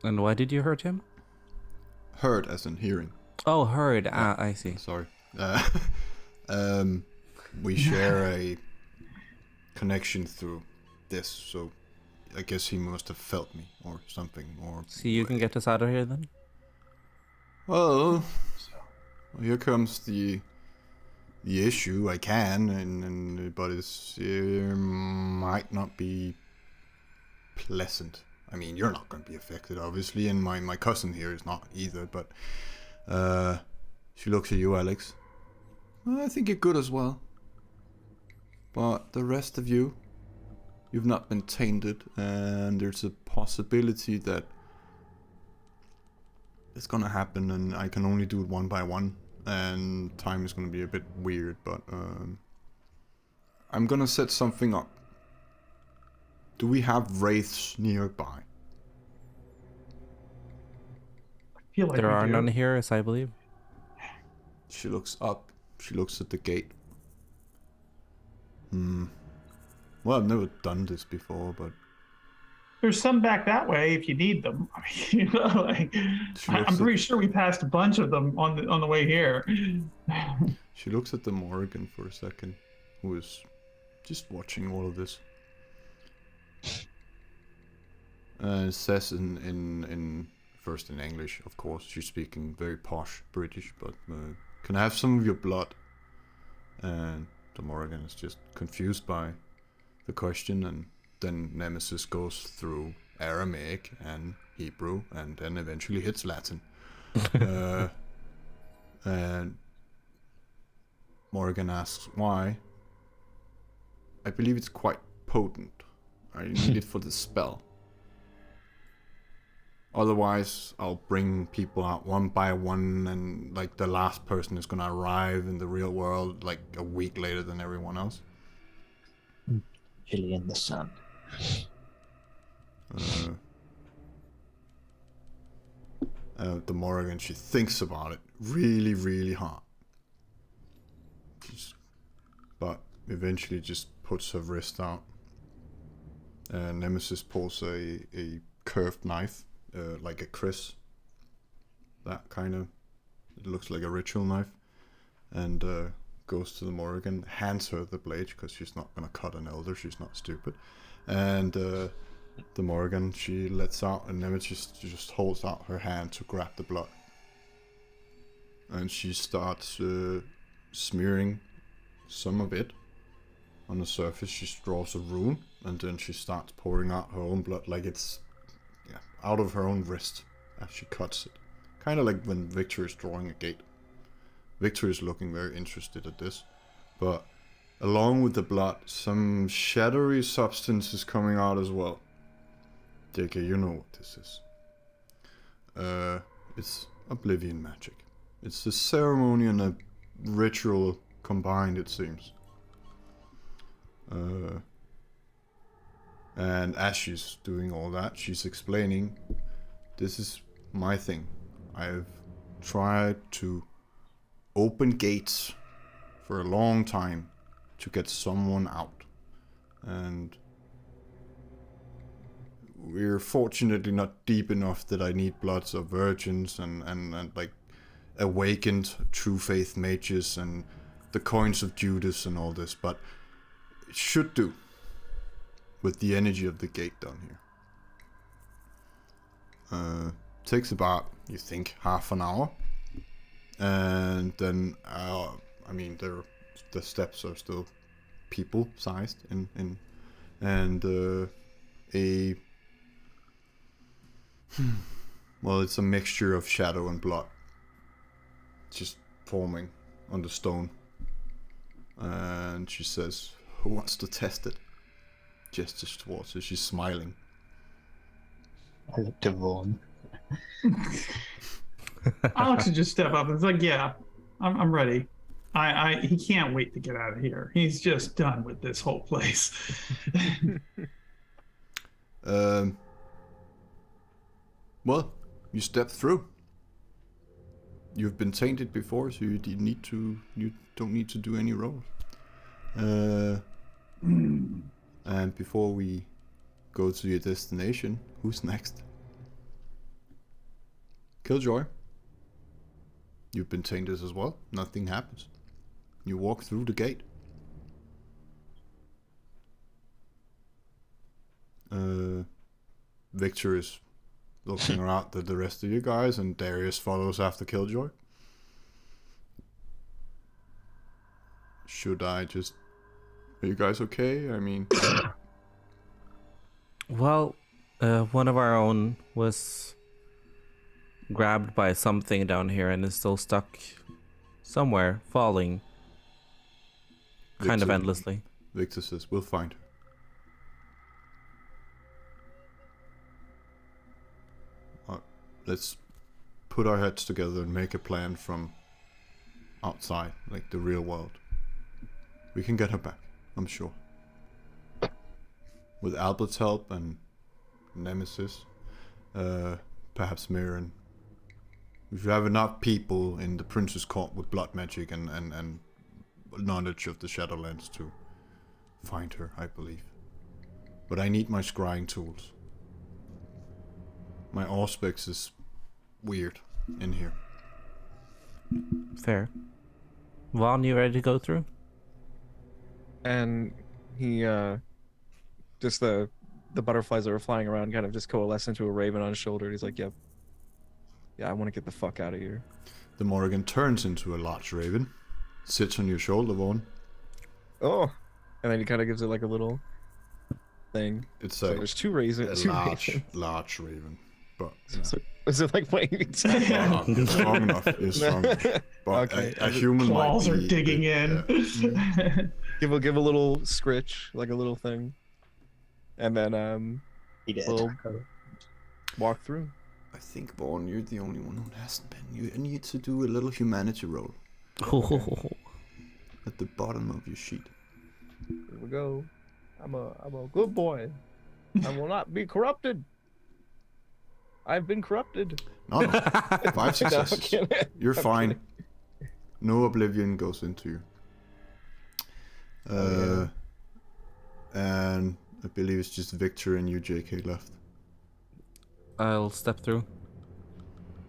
Speaker 3: And why did you hurt him?
Speaker 2: Hurt as in hearing.
Speaker 3: Oh, heard. Ah, I see.
Speaker 2: Sorry. We share a connection through this, so I guess he must have felt me or something. Or
Speaker 3: See, you can get us out of here then?
Speaker 2: well, here comes the issue. I can, but it might not be pleasant. I mean, you're not going to be affected, obviously, and my cousin here is not either. But she looks at you, Alex. I think you're good as well. But the rest of you, you've not been tainted, and there's a possibility that it's gonna happen, and I can only do it one by one, and time is gonna be a bit weird, but I'm gonna set something up. Do we have wraiths nearby?
Speaker 1: I feel like
Speaker 3: There
Speaker 1: we
Speaker 3: are
Speaker 1: do.
Speaker 3: none here, as I believe.
Speaker 2: She looks up. She looks at the gate. Well, I've never done this before, but
Speaker 1: There's some back that way if you need them. I mean, I'm pretty sure we passed a bunch of them on the way here.
Speaker 2: she looks at the Morrigan for a second, who is just watching all of this. It says in first in English, of course. She's speaking very posh British, but can I have some of your blood? And the Morrigan is just confused by the question, and then Nemesis goes through Aramaic and Hebrew, and then eventually hits Latin. And Morrigan asks why. I believe it's quite potent. I need it for the spell. Otherwise, I'll bring people out one by one, and like the last person is gonna arrive in the real world like a week later than everyone else.
Speaker 5: Chilly in the sun.
Speaker 2: The Morrigan, she thinks about it really, really hard. But eventually just puts her wrist out. And Nemesis pulls a curved knife, like a kris. That kind of, it looks like a ritual knife. And goes to the Morrigan, hands her the blade, because she's not going to cut an elder, she's not stupid. And the Morrigan, she lets out, and Nemesis just holds out her hand to grab the blood. And she starts smearing some of it on the surface. She draws a rune, and then she starts pouring out her own blood, like it's out of her own wrist as she cuts it. Kind of like when Victor is drawing a gate. Victor is looking very interested at this, but along with the blood, some shadowy substance is coming out as well. JK, you know what this is. It's oblivion magic. It's a ceremony and a ritual combined, it seems. And as she's doing all that, she's explaining, this is my thing. I've tried to open gates for a long time to get someone out. And we're fortunately not deep enough that I need bloods of virgins and like awakened true faith mages and the coins of Judas and all this, but it should do with the energy of the gate down here. Takes about, you think, half an hour. And then, I mean, the steps are still people-sized, well, it's a mixture of shadow and blood, just forming on the stone. And she says, "Who wants to test it?" Gestures towards her. She's smiling.
Speaker 5: I look to Vaughn.
Speaker 1: Alex would just step up and it's like, yeah, I'm ready. He can't wait to get out of here. He's just done with this whole place.
Speaker 2: Well, you step through. You've been tainted before, so you don't need to do any rolls. And before we go to your destination, who's next? Killjoy. You've been tainted as well. Nothing happens. You walk through the gate. Victor is looking around at the rest of you guys, and Darius follows after Killjoy. Should I just... Are you guys okay? I mean...
Speaker 3: Well, one of our own was grabbed by something down here and is still stuck somewhere, falling kind of
Speaker 2: Victor-
Speaker 3: endlessly.
Speaker 2: Victor says, we'll find her. Let's put our heads together and make a plan from outside, like the real world. We can get her back, I'm sure. With Albert's help and Nemesis, perhaps Mirren. We should have enough people in the Prince's Court with blood magic and knowledge of the Shadowlands to find her, I believe. But I need my scrying tools. My Auspex is weird in here.
Speaker 3: Fair. Vaughn, you ready to go through?
Speaker 4: And he just the butterflies that were flying around kind of just coalesce into a raven on his shoulder. He's like, yep. Yeah, I want to get the fuck out of here.
Speaker 2: The Morrigan turns into a large raven, sits on your shoulder, Vaughn.
Speaker 4: Oh. And then he kind of gives it like a little thing.
Speaker 2: It's
Speaker 4: So
Speaker 2: a,
Speaker 4: there's two raisins.
Speaker 2: a large raven. But yeah.
Speaker 4: So, is it like what you
Speaker 2: It's strong enough. It's strong enough. But
Speaker 4: Okay.
Speaker 2: a human
Speaker 1: Claws
Speaker 2: might
Speaker 1: are
Speaker 2: be,
Speaker 1: digging in.
Speaker 2: yeah.
Speaker 4: give a little scritch, like a little thing, and then
Speaker 5: He did.
Speaker 4: we'll walk through.
Speaker 2: I think, Vaughn, you're the only one who hasn't been. You need to do a little humanity roll at the bottom of your sheet.
Speaker 4: Here we go. I'm a good boy. I will not be corrupted. I've been corrupted.
Speaker 2: No. 5 successes.
Speaker 4: kidding.
Speaker 2: You're
Speaker 4: I'm
Speaker 2: fine.
Speaker 4: kidding.
Speaker 2: No oblivion goes into you. And I believe it's just Victor and you, JK, left.
Speaker 3: I'll step through.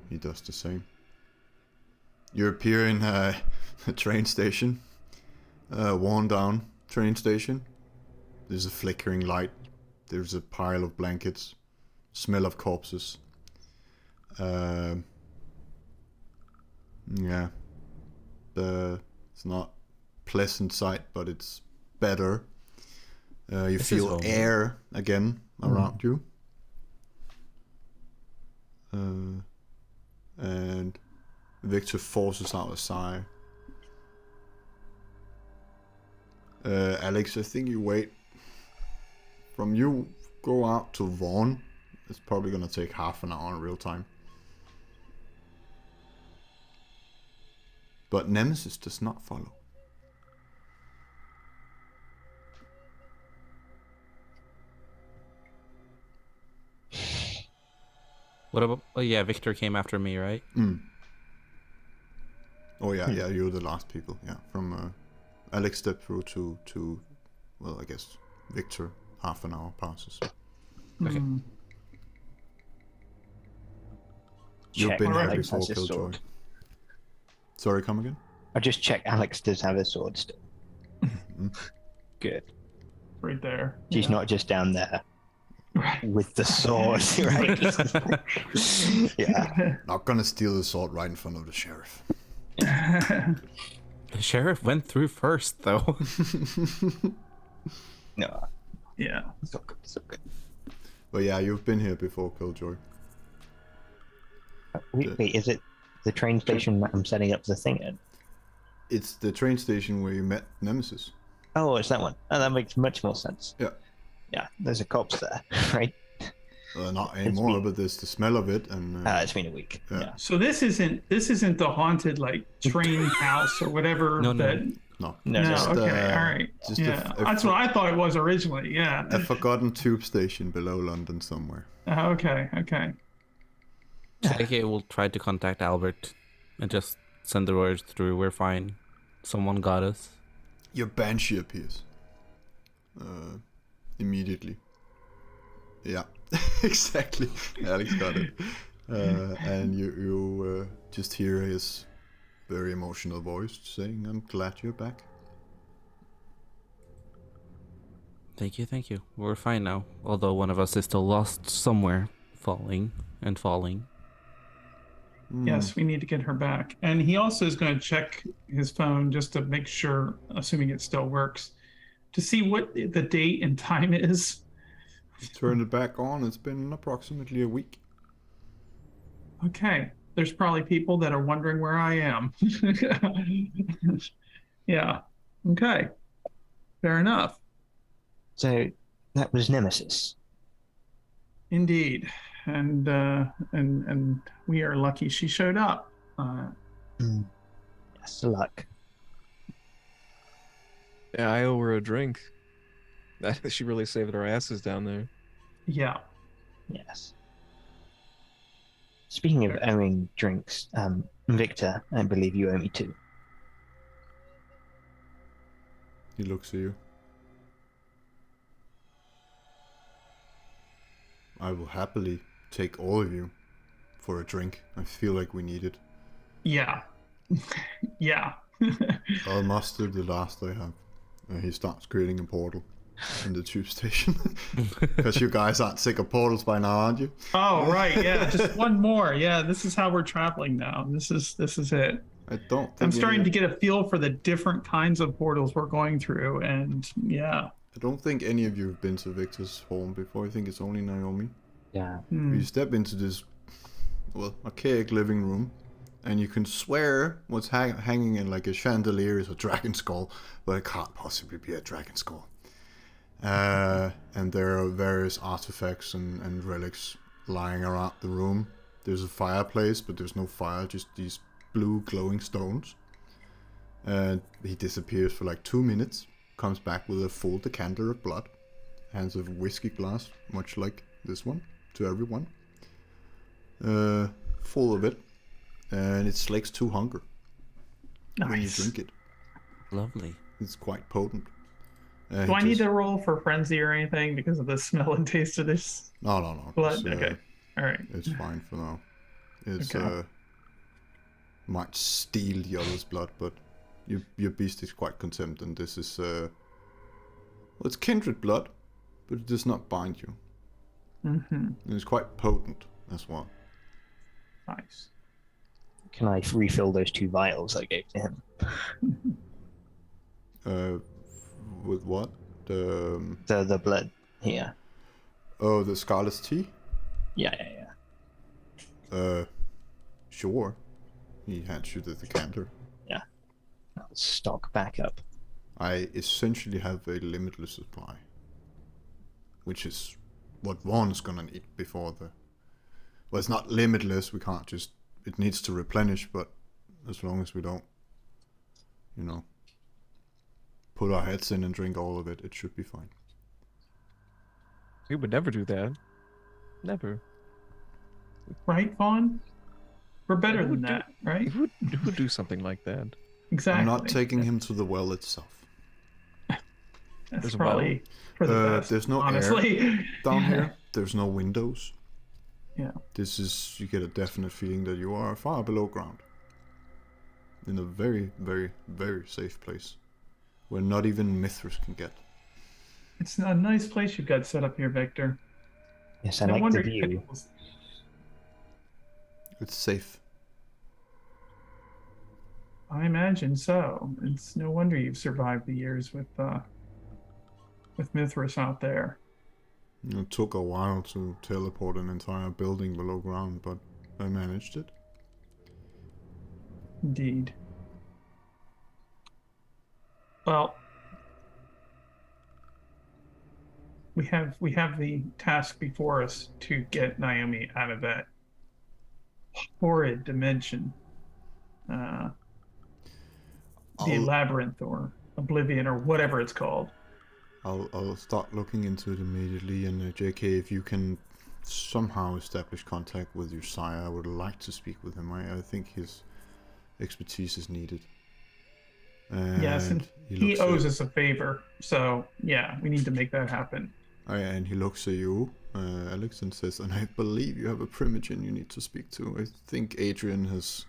Speaker 2: He does the same. You appear in a train station. Worn down train station. There's a flickering light. There's a pile of blankets. Smell of corpses. Yeah. It's not pleasant sight, but it's better. You
Speaker 3: This is
Speaker 2: feel
Speaker 3: home.
Speaker 2: air again around you. And Victor forces out a sigh. Alex, I think you wait. From you go out to Vaughn, it's probably gonna take half an hour in real time. But Nemesis does not follow.
Speaker 3: What about? Oh yeah, Victor came after me, right?
Speaker 2: Oh yeah, you're the last people. Yeah, from Alex stepped through to well, I guess Victor. Half an hour passes.
Speaker 3: Okay.
Speaker 2: You've
Speaker 5: Check.
Speaker 2: been here
Speaker 5: Alex
Speaker 2: before,
Speaker 5: has his
Speaker 2: Killjoy.
Speaker 5: sword.
Speaker 2: Sorry, come again?
Speaker 5: I just checked. Alex does have his sword still. Good.
Speaker 1: Right there.
Speaker 5: She's
Speaker 1: Yeah.
Speaker 5: not just down there with the sword, right? Yeah.
Speaker 2: Not gonna steal the sword right in front of the sheriff.
Speaker 3: The sheriff went through first, though.
Speaker 5: No.
Speaker 1: Yeah.
Speaker 5: So good. So good.
Speaker 2: But yeah, you've been here before, Killjoy.
Speaker 5: Wait, is it the train station that I'm setting up the thing in?
Speaker 2: It's the train station where you met Nemesis.
Speaker 5: Oh, it's that one. Oh, that makes much more sense.
Speaker 2: Yeah.
Speaker 5: Yeah, there's a corpse there, right?
Speaker 2: Not
Speaker 5: It's
Speaker 2: anymore,
Speaker 5: been-
Speaker 2: but there's the smell of it, and
Speaker 5: It's been a week.
Speaker 2: Yeah.
Speaker 5: Yeah.
Speaker 1: So this isn't the haunted like train house or whatever
Speaker 3: No, no.
Speaker 1: that.
Speaker 2: no,
Speaker 5: No,
Speaker 1: No,
Speaker 2: just,
Speaker 1: okay, all right.
Speaker 2: just
Speaker 1: Yeah, that's what I thought it was originally. Yeah.
Speaker 2: a forgotten tube station below London somewhere.
Speaker 1: Okay, okay.
Speaker 3: JK will try to contact Albert and just send the words through. We're fine. Someone got us.
Speaker 2: Your banshee appears. Immediately. Yeah, exactly. Alex got it. And you just hear his very emotional voice saying, "I'm glad you're back."
Speaker 3: Thank you, thank you. We're fine now. Although one of us is still lost somewhere, falling and falling.
Speaker 1: Yes, we need to get her back. And he also is going to check his phone just to make sure, assuming it still works, to see what the date and time is.
Speaker 2: Turn it back on. It's been approximately a week.
Speaker 1: Okay. There's probably people that are wondering where I am. Yeah. Okay. Fair enough.
Speaker 5: So that was Nemesis.
Speaker 1: Indeed. And we are lucky she showed up.
Speaker 5: Yes, luck.
Speaker 4: Yeah, I owe her a drink. She really saved our asses down there.
Speaker 1: Yeah.
Speaker 5: Yes. Speaking of owing drinks, Victor, I believe you owe me 2.
Speaker 2: He looks at you. I will happily take all of you for a drink. I feel like we need it.
Speaker 1: Yeah. Yeah.
Speaker 2: I'll muster the last I have. He starts creating a portal in the tube station. Because you guys aren't sick of portals by now, aren't you?
Speaker 1: Oh, right. Yeah. Just one more. Yeah. This is how we're traveling now. This is it.
Speaker 2: I don't think
Speaker 1: I'm
Speaker 2: any
Speaker 1: starting
Speaker 2: of-
Speaker 1: to get a feel for the different kinds of portals we're going through. And yeah.
Speaker 2: I don't think any of you have been to Victor's home before. I think it's only Naomi.
Speaker 5: Yeah.
Speaker 2: You step into this, well, archaic living room, and you can swear what's hanging in like a chandelier is a dragon skull, but it can't possibly be a dragon skull. And there are various artifacts and relics lying around the room. There's a fireplace, but there's no fire, just these blue glowing stones. And he disappears for like 2 minutes, comes back with a full decanter of blood, hands a whiskey glass, much like this one, to everyone. Full of it, and it slakes to hunger when you
Speaker 1: Nice.
Speaker 2: drink it.
Speaker 3: Lovely.
Speaker 2: It's quite potent.
Speaker 1: Do I need to roll for frenzy or anything because of the smell and taste of this
Speaker 2: No.
Speaker 1: blood?
Speaker 2: It's,
Speaker 1: Okay. All right.
Speaker 2: It's fine for now. It's
Speaker 1: Okay.
Speaker 2: might steal the other's blood, but your beast is quite contempt, and this is well, it's kindred blood, but it does not bind you.
Speaker 1: Mm-hmm.
Speaker 2: And it's quite potent as well.
Speaker 1: Nice.
Speaker 5: Can I refill those 2 vials I gave to him?
Speaker 2: With what? The
Speaker 5: The blood here.
Speaker 2: the Scarlet's tea?
Speaker 5: Yeah.
Speaker 2: Sure. He hands you the decanter.
Speaker 5: I'll stock back up.
Speaker 2: I essentially have a limitless supply, which is what Vaughn's gonna need before the. Well, it's not limitless. We can't just. It needs to replenish, but as long as we don't, put our heads in and drink all of it, it should be fine.
Speaker 4: We would never do that. Never.
Speaker 1: Right, Vaughn? We're better
Speaker 4: Who
Speaker 1: than
Speaker 4: would
Speaker 1: that, right?
Speaker 4: Who would do something like that?
Speaker 1: Exactly.
Speaker 2: I'm not taking him to the well itself.
Speaker 1: That's
Speaker 4: There's a
Speaker 1: probably for the best.
Speaker 2: There's no air
Speaker 1: honestly.
Speaker 2: down
Speaker 1: Yeah.
Speaker 2: here. There's no windows.
Speaker 1: Yeah.
Speaker 2: This is, you get a definite feeling that you are far below ground. In a very, very, very safe place. Where not even Mithras can get.
Speaker 1: It's a nice place you've got set up here, Victor.
Speaker 5: Yes, I
Speaker 1: No
Speaker 5: like
Speaker 1: wonder
Speaker 5: the
Speaker 1: you
Speaker 5: view.
Speaker 1: picked-
Speaker 2: It's safe.
Speaker 1: I imagine so. It's no wonder you've survived the years with Mithras out there.
Speaker 2: It took a while to teleport an entire building below ground, but I managed it.
Speaker 1: Indeed. Well, we have the task before us to get Naomi out of that horrid dimension, uh, the
Speaker 2: I'll
Speaker 1: labyrinth or oblivion or whatever it's called.
Speaker 2: I'll start looking into it immediately. And JK, if you can somehow establish contact with your sire, I would like to speak with him. I think his expertise is needed.
Speaker 1: Yes, and he
Speaker 2: looks
Speaker 1: owes
Speaker 2: at,
Speaker 1: us a favor. So yeah, we need to make that happen.
Speaker 2: and he looks at you, Alex, and says, "And I believe you have a primogen you need to speak to. I think Adrian has,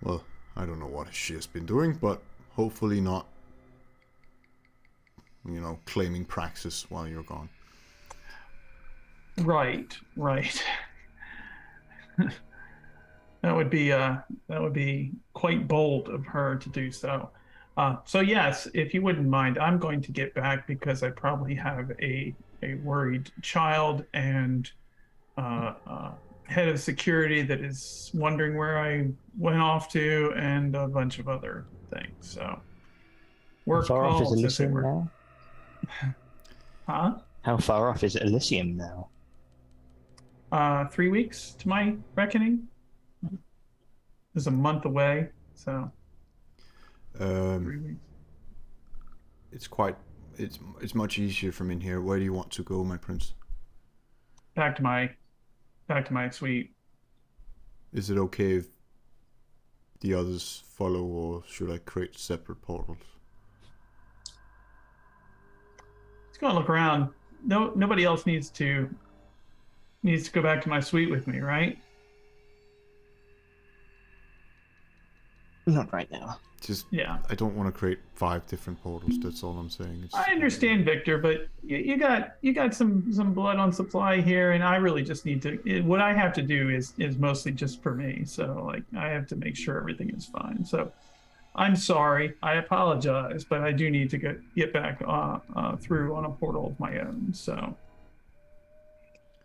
Speaker 2: well, I don't know what she has been doing, but hopefully not, claiming praxis while you're gone."
Speaker 1: Right, right. That would be quite bold of her to do so. So yes, if you wouldn't mind, I'm going to get back because I probably have a worried child and head of security that is wondering where I went off to and a bunch of other things. So
Speaker 5: How
Speaker 1: work
Speaker 5: far off is
Speaker 1: calls, as it
Speaker 5: Elysium
Speaker 1: were.
Speaker 5: now?
Speaker 1: Huh?
Speaker 5: How far off is Elysium now?
Speaker 1: 3 weeks to my reckoning. It's a month away, so 3 weeks.
Speaker 2: It's much easier from in here. Where do you want to go, my prince?
Speaker 1: Back to my suite.
Speaker 2: Is it okay if the others follow, or should I create separate portals?
Speaker 1: Let's go and look around. No, nobody else needs to go back to my suite with me, right?
Speaker 5: Not right now.
Speaker 2: Just,
Speaker 1: Yeah.
Speaker 2: I don't want to create 5 different portals. That's all I'm saying.
Speaker 1: I understand, Victor, but you got some blood on supply here, and I really just need to. What I have to do is mostly just for me. So like I have to make sure everything is fine. So I'm sorry. I apologize, but I do need to get back through on a portal of my own. So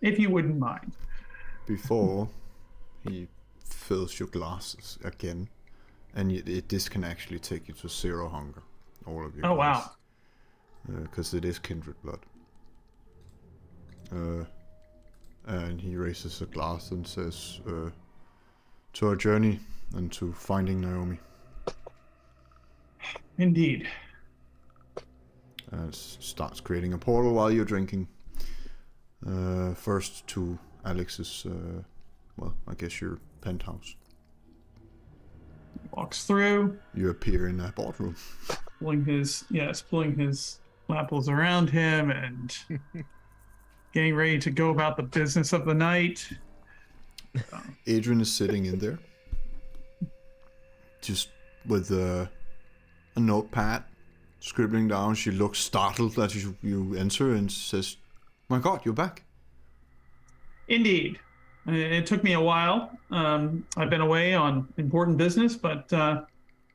Speaker 1: if you wouldn't mind.
Speaker 2: Before he fills your glasses again, and this can actually take you to 0 hunger, all of you.
Speaker 1: Oh wow.
Speaker 2: Because it is kindred blood. And he raises a glass and says, "To our journey and to finding Naomi."
Speaker 1: Indeed.
Speaker 2: And starts creating a portal while you're drinking. First to Alex's, I guess your penthouse.
Speaker 1: Walks through.
Speaker 2: You appear in a boardroom.
Speaker 1: pulling his lapels around him and getting ready to go about the business of the night.
Speaker 2: Adrian is sitting in there, just with a notepad, scribbling down. She looks startled as you enter and says, "My God, you're back."
Speaker 1: Indeed. It took me a while. I've been away on important business, but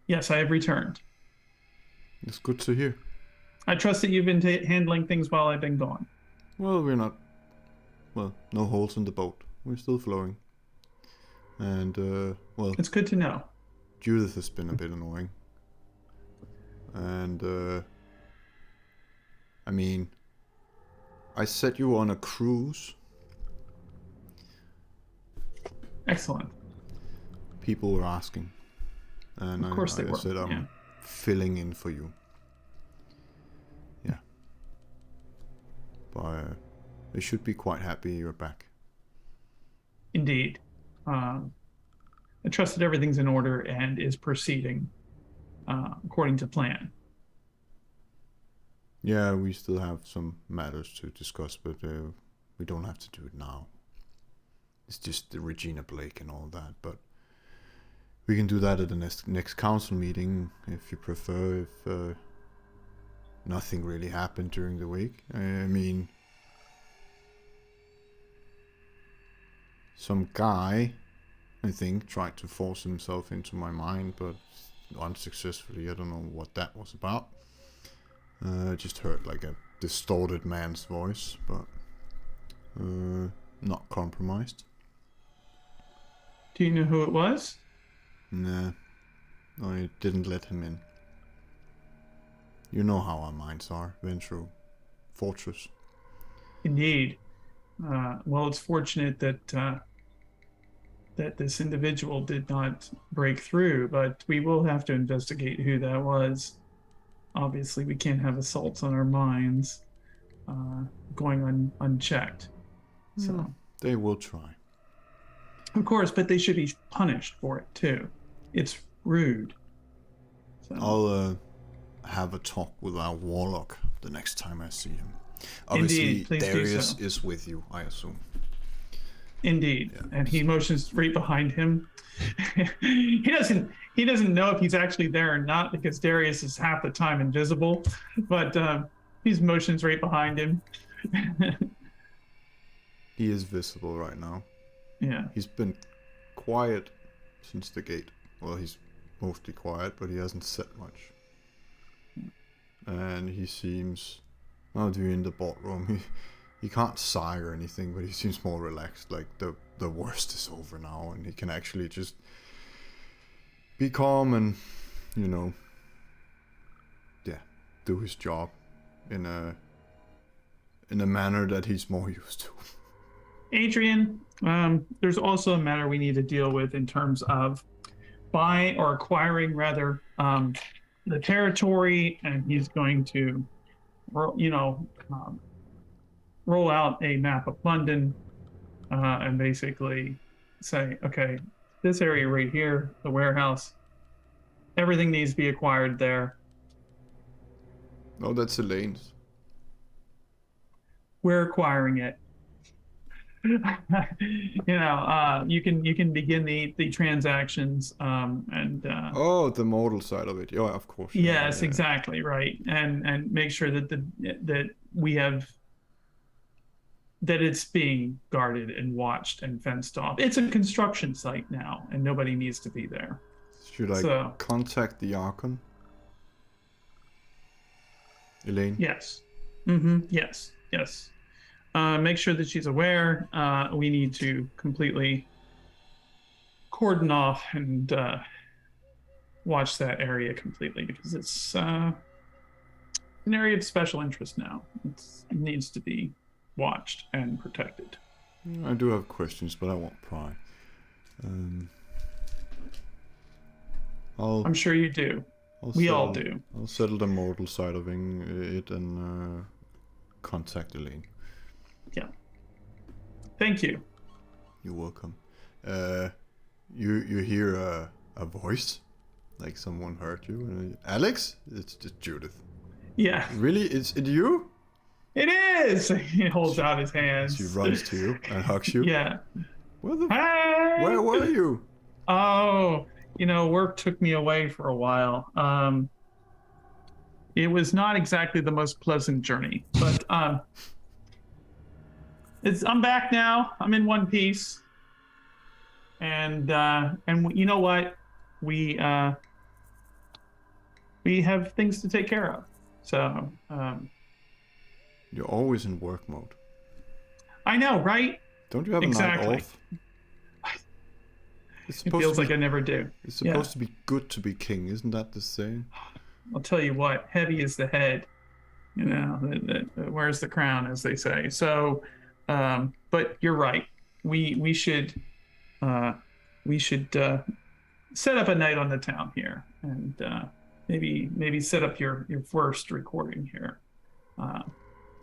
Speaker 1: yes, I have returned.
Speaker 2: It's good to hear.
Speaker 1: I trust that you've been handling things while I've been gone.
Speaker 2: Well, we're not. Well, no holes in the boat. We're still flowing. And,
Speaker 1: It's good to know.
Speaker 2: Judith has been a bit annoying. And, I mean, I set you on a cruise.
Speaker 1: Excellent.
Speaker 2: People were asking. And
Speaker 1: Of course they
Speaker 2: I
Speaker 1: were.
Speaker 2: said I'm
Speaker 1: Yeah.
Speaker 2: filling in for you. Yeah. But they should be quite happy you're back.
Speaker 1: Indeed. I trust that everything's in order and is proceeding according to plan.
Speaker 2: Yeah, we still have some matters to discuss, but we don't have to do it now. It's just the Regina Blake and all that, but we can do that at the next council meeting if you prefer, if nothing really happened during the week. I mean, some guy, I think, tried to force himself into my mind, but unsuccessfully. I don't know what that was about. I just heard like a distorted man's voice, but not compromised.
Speaker 1: Do you know who it was?
Speaker 2: Nah, I didn't let him in. You know how our minds are. Been through fortress.
Speaker 1: Indeed. Well, it's fortunate that that this individual did not break through, but we will have to investigate who that was. Obviously, we can't have assaults on our minds going unchecked. So,
Speaker 2: They will try.
Speaker 1: of course, but they should be punished for it too. It's rude. So,
Speaker 2: I'll have a talk with our warlock the next time I see him. Obviously,
Speaker 1: Indeed, please do
Speaker 2: Darius
Speaker 1: so.
Speaker 2: is with you, I assume.
Speaker 1: indeed,
Speaker 2: Yeah.
Speaker 1: and he motions right behind him. he doesn't know if he's actually there or not because Darius is half the time invisible, but he's motions right behind him.
Speaker 2: He is visible right now.
Speaker 1: Yeah.
Speaker 2: He's been quiet since the gate. Well, he's mostly quiet, but he hasn't said much. And he seems, now that you're in the boardroom, he can't sigh or anything, but he seems more relaxed, like the worst is over now, and he can actually just be calm and, do his job in a manner that he's more used to.
Speaker 1: Adrian, there's also a matter we need to deal with in terms of buying or acquiring rather the territory, and he's going to, roll out a map of London and basically say, okay, this area right here, the warehouse, everything needs to be acquired there.
Speaker 2: No, that's Elaine's.
Speaker 1: We're acquiring it. You can begin the transactions and
Speaker 2: Oh, the mortal side of it. Yeah, of course. Yeah,
Speaker 1: yes,
Speaker 2: yeah.
Speaker 1: exactly right, and make sure that that it's being guarded and watched and fenced off. It's a construction site now, and nobody needs to be there.
Speaker 2: Should I contact the Archon? Elaine?
Speaker 1: Yes. Yes. Yes. Make sure that she's aware. We need to completely cordon off and watch that area completely because it's an area of special interest now. It needs to be watched and protected.
Speaker 2: I do have questions, but I won't pry.
Speaker 1: I'm sure you do. We all do.
Speaker 2: I'll settle the mortal side of it and contact Elaine.
Speaker 1: Yeah. Thank you.
Speaker 2: You're welcome. You hear a voice, like someone heard you. Alex? It's just Judith.
Speaker 1: Yeah.
Speaker 2: Really? Is it you?
Speaker 1: It is. He holds out his hands.
Speaker 2: She runs to you and hugs you.
Speaker 1: Yeah.
Speaker 2: Hey! Where were you?
Speaker 1: Oh, work took me away for a while. It was not exactly the most pleasant journey, but I'm back now. I'm in one piece, and you know what? We have things to take care of. So
Speaker 2: You're always in work mode.
Speaker 1: I know, right?
Speaker 2: Don't you have a night off?
Speaker 1: It feels like I never do.
Speaker 2: It's supposed to be good to be king, isn't that the saying?
Speaker 1: I'll tell you what, heavy is the head. That wears the crown, as they say. So, but you're right. We should set up a night on the town here, and maybe set up your first recording here.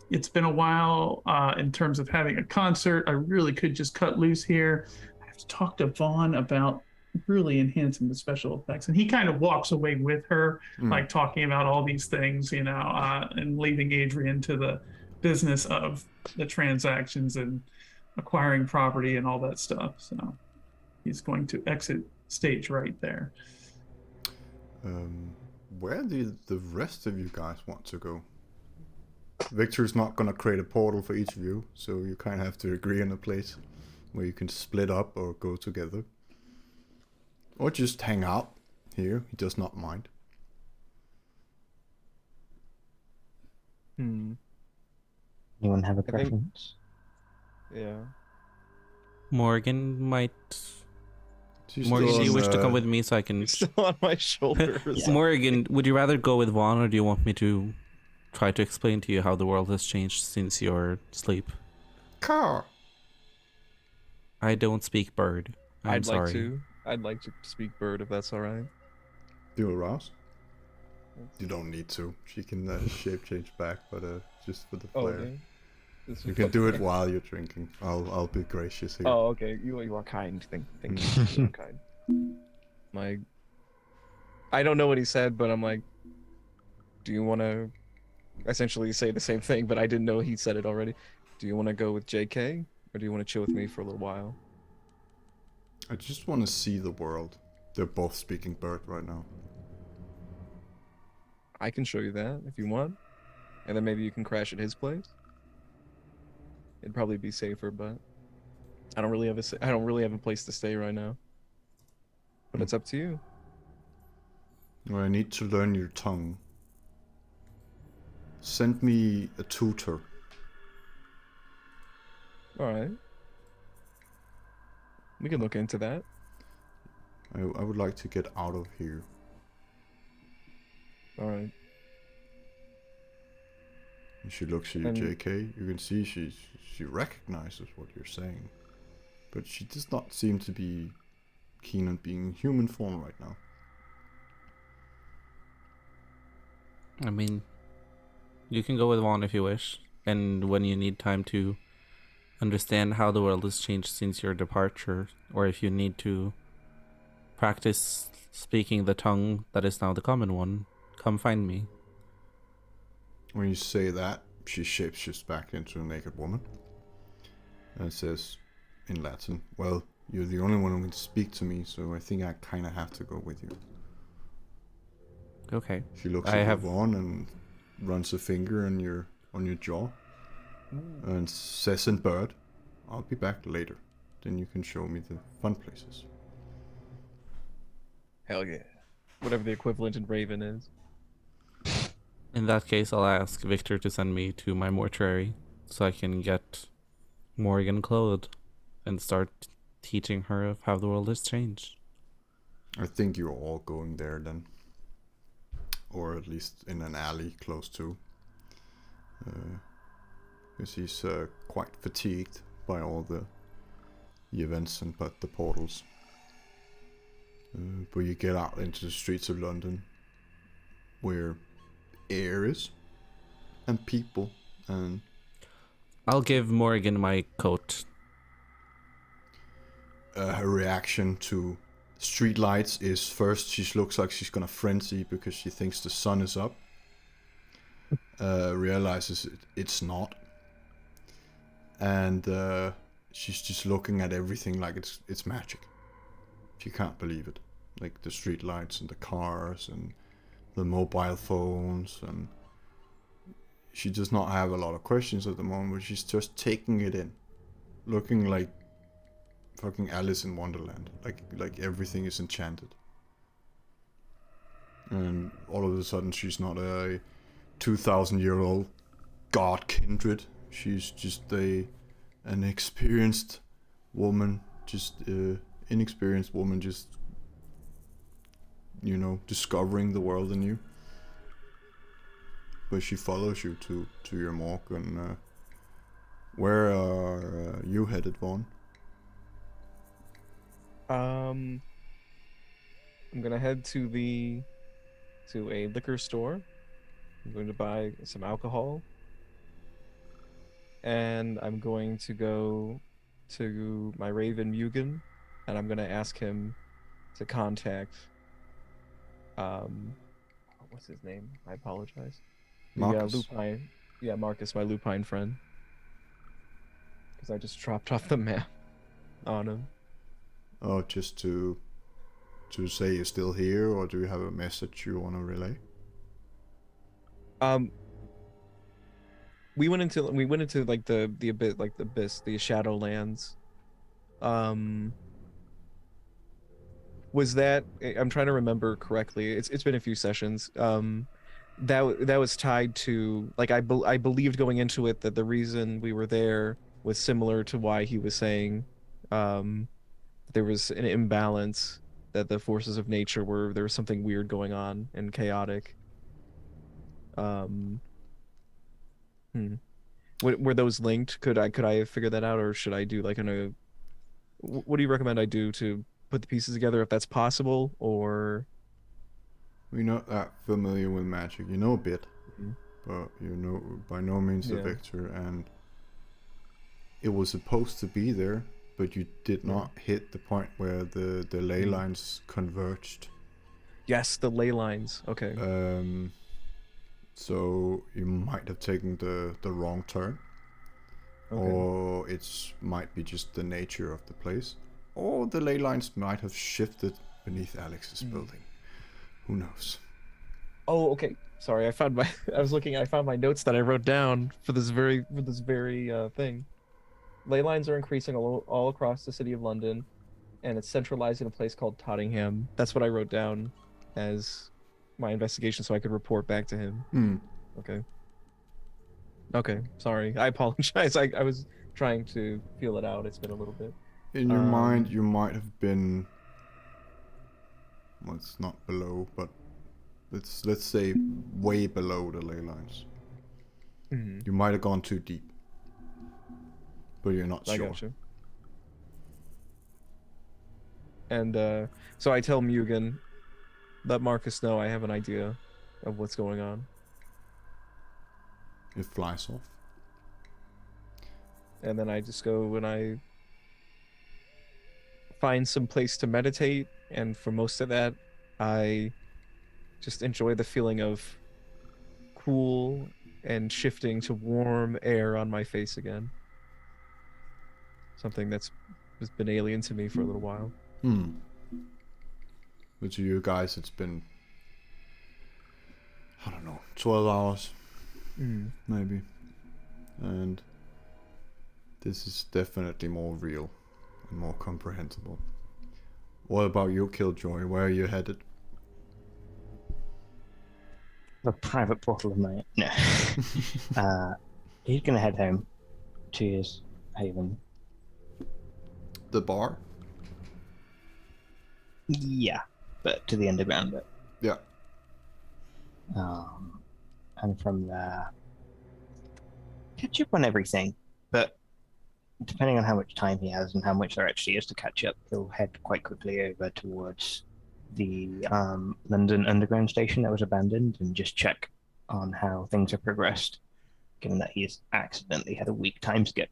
Speaker 1: It's been a while in terms of having a concert. I really could just cut loose here. I have to talk to Vaughn about really enhancing the special effects, and he kind of walks away with her, like talking about all these things, and leaving Adrian to the business of the transactions and acquiring property and all that stuff. So he's going to exit stage right there.
Speaker 2: Where do the rest of you guys want to go? Victor's not gonna create a portal for each of you, so you kind of have to agree on a place where you can split up or go together. Or just hang out here, he does not mind.
Speaker 5: Anyone have a preference?
Speaker 4: Yeah.
Speaker 3: Morgan might.
Speaker 2: She's
Speaker 3: Morgan,
Speaker 2: still
Speaker 3: do you
Speaker 2: on,
Speaker 3: wish to come with me so I can?
Speaker 4: Still on my shoulders.
Speaker 3: Morgan, would you rather go with Vaughn, or do you want me to try to explain to you how the world has changed since your sleep.
Speaker 2: Car.
Speaker 3: I don't speak bird. I'm
Speaker 4: I'd like
Speaker 3: sorry.
Speaker 4: to. I'd like to speak bird if that's all right.
Speaker 2: Do arouse? You don't need to. She can shape change back, but just for the
Speaker 4: Oh,
Speaker 2: flair.
Speaker 4: okay. This
Speaker 2: You
Speaker 4: is
Speaker 2: can do it
Speaker 4: fucking-
Speaker 2: while you're drinking. I'll be gracious here.
Speaker 4: Oh, okay. You are kind. Thank you. You are kind. Like, I don't know what he said, but I'm like, do you want to essentially say the same thing? But I didn't know he said it already. Do you want to go with JK, or do you want to chill with me for a little while?
Speaker 2: I just want to see the world. They're both speaking bird right now.
Speaker 4: I can show you that if you want, and then maybe you can crash at his place. It'd probably be safer, but I don't really have a place to stay right now. But it's up to you.
Speaker 2: Well, I need to learn your tongue. Send me a tutor.
Speaker 4: All right. We can look into that.
Speaker 2: I would like to get out of here.
Speaker 4: All right.
Speaker 2: And she looks at you,
Speaker 4: And-
Speaker 2: JK. You can see she recognizes what you're saying. But she does not seem to be keen on being in human form right now.
Speaker 3: I mean, you can go with Vaughn if you wish. And when you need time to understand how the world has changed since your departure, or if you need to practice speaking the tongue that is now the common one, come find me.
Speaker 2: When you say that, she shapeshifts back into a naked woman. And says in Latin, well, you're the only one who can speak to me, so I think I kind of have to go with you.
Speaker 3: Okay.
Speaker 2: She looks
Speaker 3: I
Speaker 2: at
Speaker 3: have-
Speaker 2: you, Vaughn, and runs a finger on your jaw. And says in bird, I'll be back later. Then you can show me the fun places.
Speaker 4: Hell yeah. Whatever the equivalent in Raven is.
Speaker 3: In that case, I'll ask Victor to send me to my mortuary so I can get Morrigan clothed and start teaching her of how the world has changed.
Speaker 2: I think you're all going there then. Or at least in an alley close to. Because he's quite fatigued by all the events and but the portals. But you get out into the streets of London where air is and people and
Speaker 3: I'll give Morrigan my coat.
Speaker 2: her reaction to street lights is first she looks like she's gonna frenzy because she thinks the sun is up. Realizes it's not. And she's just looking at everything like it's magic. She can't believe it. Like the street lights and the cars and the mobile phones, and she does not have a lot of questions at the moment, but she's just taking it in. Looking like fucking Alice in Wonderland. Like everything is enchanted. And all of a sudden she's not a 2,000-year-old god kindred. She's just an experienced woman, just inexperienced woman, just discovering the world anew. But she follows you to your morgue. And where are you headed, Vaughn?
Speaker 4: I'm gonna head to a liquor store. I'm going to buy some alcohol. And I'm going to go to my Raven Mugen, and I'm gonna ask him to contact what's his name? I apologize.
Speaker 2: Marcus?
Speaker 4: Lupine. Yeah, Marcus, my Lupine friend. Because I just dropped off the map on him.
Speaker 2: Oh, just to say you're still here, or do you have a message you want to relay?
Speaker 4: We went into like the abyss, like the abyss, the shadowlands. Was that, I'm trying to remember correctly. It's been a few sessions. That was tied to, like, I believed going into it that the reason we were there was similar to why he was saying there was an imbalance, that the forces of nature there was something weird going on and chaotic. Were those linked? Could I figure that out, or should I do like what do you recommend I do to put the pieces together if that's possible, or?
Speaker 2: We're not that familiar with magic. You know a bit,
Speaker 4: Mhm.
Speaker 2: but you know by no means the
Speaker 4: Yeah.
Speaker 2: victor, and it was supposed to be there, but you did
Speaker 4: Yeah.
Speaker 2: not hit the point where the ley
Speaker 4: Mm.
Speaker 2: lines converged.
Speaker 4: Yes, the ley lines. Okay.
Speaker 2: So you might have taken the wrong turn,
Speaker 4: Okay.
Speaker 2: or it might be just the nature of the place, or the ley lines might have shifted beneath Alex's building. Who knows?
Speaker 4: Oh, okay. Sorry, I found my. I was looking. I found my notes that I wrote down for this very thing. Ley lines are increasing all across the city of London, and it's centralized in a place called Tottenham. That's what I wrote down as my investigation, so I could report back to him. Okay. Okay. Sorry. I apologize. I was trying to feel it out. It's been a little bit.
Speaker 2: In your mind, you might have been. Well, it's not below, but let's say way below the ley lines.
Speaker 4: Mhm.
Speaker 2: You might have gone too deep, but you're not
Speaker 4: I
Speaker 2: sure.
Speaker 4: got you. And so I tell Mugen, let Marcus know I have an idea of what's going on.
Speaker 2: It flies off.
Speaker 4: And then I just go and I find some place to meditate. And for most of that, I just enjoy the feeling of cool and shifting to warm air on my face again. Something that's has been alien to me for a little while.
Speaker 2: But to you guys, it's been, I don't know, 12 hours, maybe. And this is definitely more real and more comprehensible. What about you, Killjoy? Where are you headed?
Speaker 5: The private portal of my no. He's gonna head home to his haven.
Speaker 2: The bar?
Speaker 5: Yeah, but to the underground bit.
Speaker 2: Yeah.
Speaker 5: And from there, catch up on everything. But depending on how much time he has and how much there actually is to catch up, he'll head quite quickly over towards the London Underground station that was abandoned and just check on how things have progressed, given that he's accidentally had a week time skip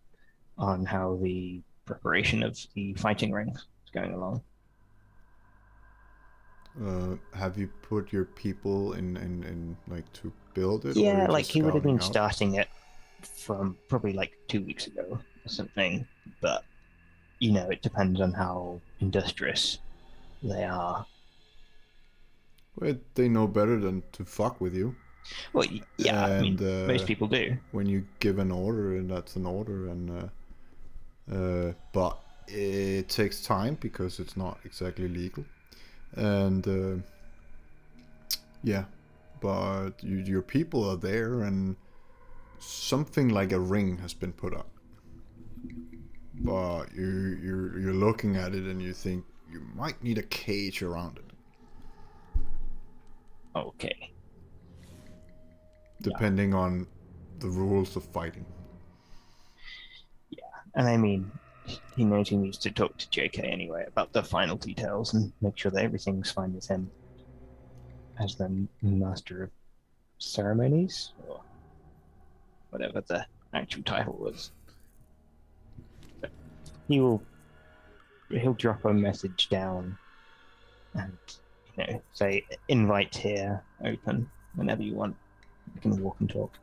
Speaker 5: on how the preparation of the fighting rings is going along.
Speaker 2: Have you put your people in like to build it, or
Speaker 5: Yeah,
Speaker 2: you're
Speaker 5: like
Speaker 2: just
Speaker 5: he would have
Speaker 2: scouting
Speaker 5: been
Speaker 2: out?
Speaker 5: starting it from probably like 2 weeks ago or something, but you know, it depends on how industrious they are.
Speaker 2: Well, they know better than to fuck with you.
Speaker 5: Well, yeah, I
Speaker 2: And
Speaker 5: mean, most people do.
Speaker 2: when you give an order, and that's an order, and but it takes time because it's not exactly legal. And yeah, but your people are there, and something like a ring has been put up. But you're looking at it and you think you might need a cage around it,
Speaker 5: Okay.
Speaker 2: depending on the rules of fighting.
Speaker 5: Yeah, and I mean, he knows he needs to talk to JK anyway about the final details and make sure that everything's fine with him as the master of ceremonies or whatever the actual title was. But he'll drop a message down and say invite here, open whenever you want. You can walk and talk.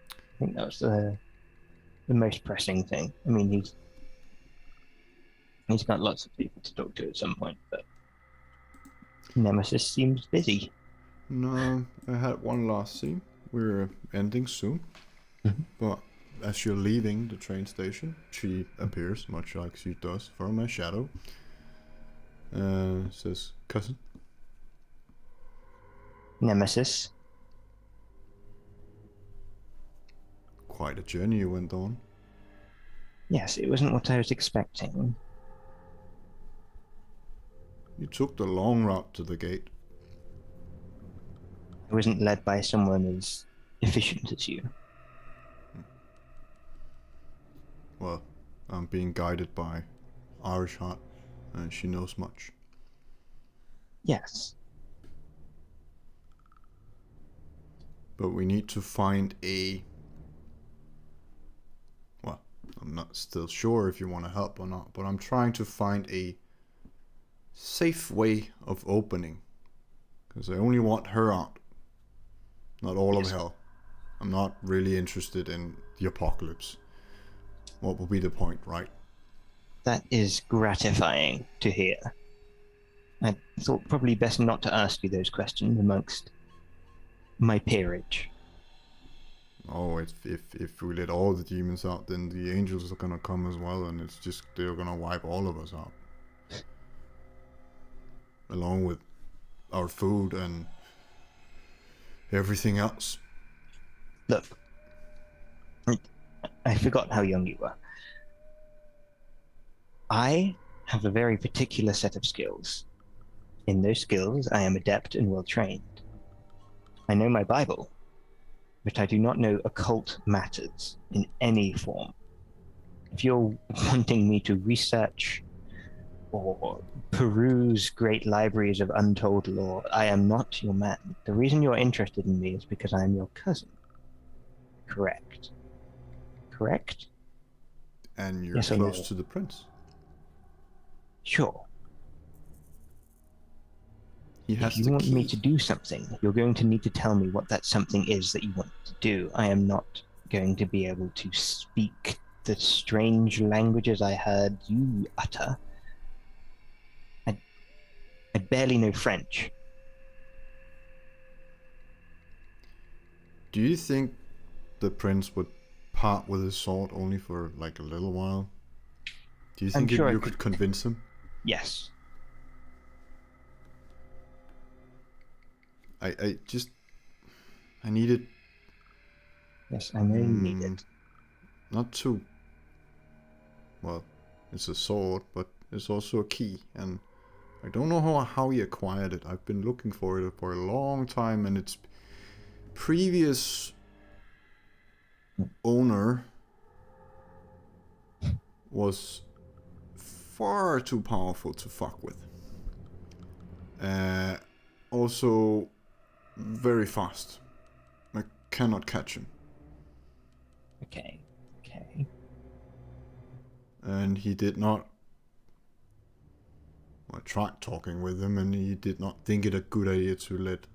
Speaker 5: I think that was the most pressing thing. I mean, he's got lots of people to talk to at some point, but Nemesis seems busy.
Speaker 2: No, I had one last scene. We're ending soon, but as you're leaving the train station, she appears much like she does from a shadow. Says, "Cousin."
Speaker 5: Nemesis.
Speaker 2: Quite a journey you went on.
Speaker 5: Yes, it wasn't what I was expecting.
Speaker 2: You took the long route to the gate.
Speaker 5: I wasn't led by someone as efficient as you.
Speaker 2: Well, I'm being guided by Irish Heart, and she knows much.
Speaker 5: Yes.
Speaker 2: But we need to find a... Well, I'm not still sure if you want to help or not, but I'm trying to find a safe way of opening. Because I only want her out. Not all of hell. I'm not really interested in the apocalypse. What would be the point, right?
Speaker 5: That is gratifying to hear. I thought probably best not to ask you those questions amongst my peerage.
Speaker 2: Oh, if we let all the demons out, then the angels are gonna come as well, and it's just they're gonna wipe all of us out, along with our food and everything else.
Speaker 5: Look, I forgot how young you were. I have a very particular set of skills. In those skills, I am adept and well trained. I know my Bible, but I do not know occult matters in any form. If you're wanting me to research or peruse great libraries of untold lore, I am not your man. The reason you're interested in me is because I am your cousin. Correct. Correct?
Speaker 2: And you're
Speaker 5: Yes or
Speaker 2: close
Speaker 5: no?
Speaker 2: to the prince.
Speaker 5: Sure.
Speaker 2: He has
Speaker 5: If you
Speaker 2: the
Speaker 5: want me
Speaker 2: key.
Speaker 5: to do something, you're going to need to tell me what that something is that you want to do. I am not going to be able to speak the strange languages I heard you utter. I barely know French.
Speaker 2: Do you think the prince would part with his sword only for like a little while? Do you
Speaker 5: I'm
Speaker 2: think
Speaker 5: sure I
Speaker 2: you
Speaker 5: could-
Speaker 2: could convince him?
Speaker 5: Yes.
Speaker 2: I needed
Speaker 5: Yes, I know you need it.
Speaker 2: not to... Well, it's a sword, but it's also a key, and I don't know how he acquired it. I've been looking for it for a long time, and its previous owner was far too powerful to fuck with. Also, very fast. I cannot catch him.
Speaker 5: Okay.
Speaker 2: And he did not... I tried talking with him, and he did not think it a good idea to let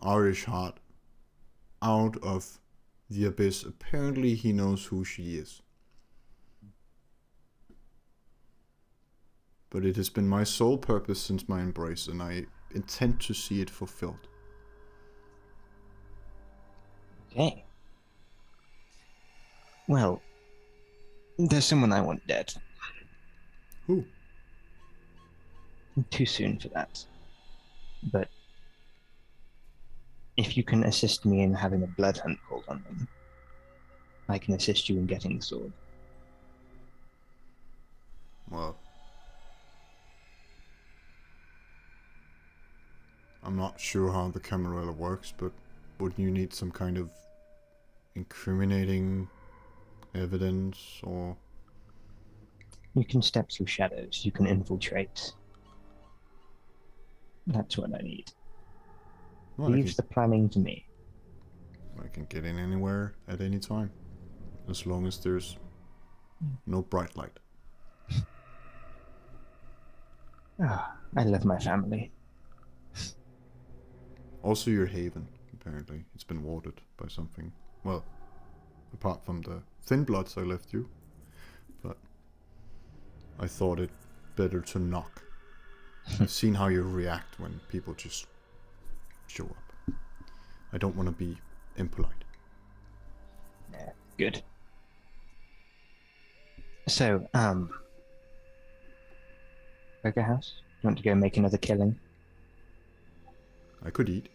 Speaker 2: Irish Heart out of the abyss. Apparently he knows who she is. But it has been my sole purpose since my embrace, and I intend to see it fulfilled.
Speaker 5: Okay. Well, there's someone I want dead.
Speaker 2: Who?
Speaker 5: Too soon for that. But if you can assist me in having a blood hunt called on them, I can assist you in getting the sword.
Speaker 2: Well, I'm not sure how the Camarilla works, but wouldn't you need some kind of incriminating evidence, or...
Speaker 5: You can step through shadows, you can infiltrate. That's what I need.
Speaker 2: Well,
Speaker 5: Leave the planning to me.
Speaker 2: I can get in anywhere at any time, as long as there's no bright light.
Speaker 5: I love my family.
Speaker 2: Also your haven, apparently. It's been warded by something. Well, apart from the thin bloods I left you. But I thought it better to knock. I've seen how you react when people just show up. I don't want to be impolite.
Speaker 5: Yeah, good. So, Burger House? You want to go make another killing?
Speaker 2: I could eat.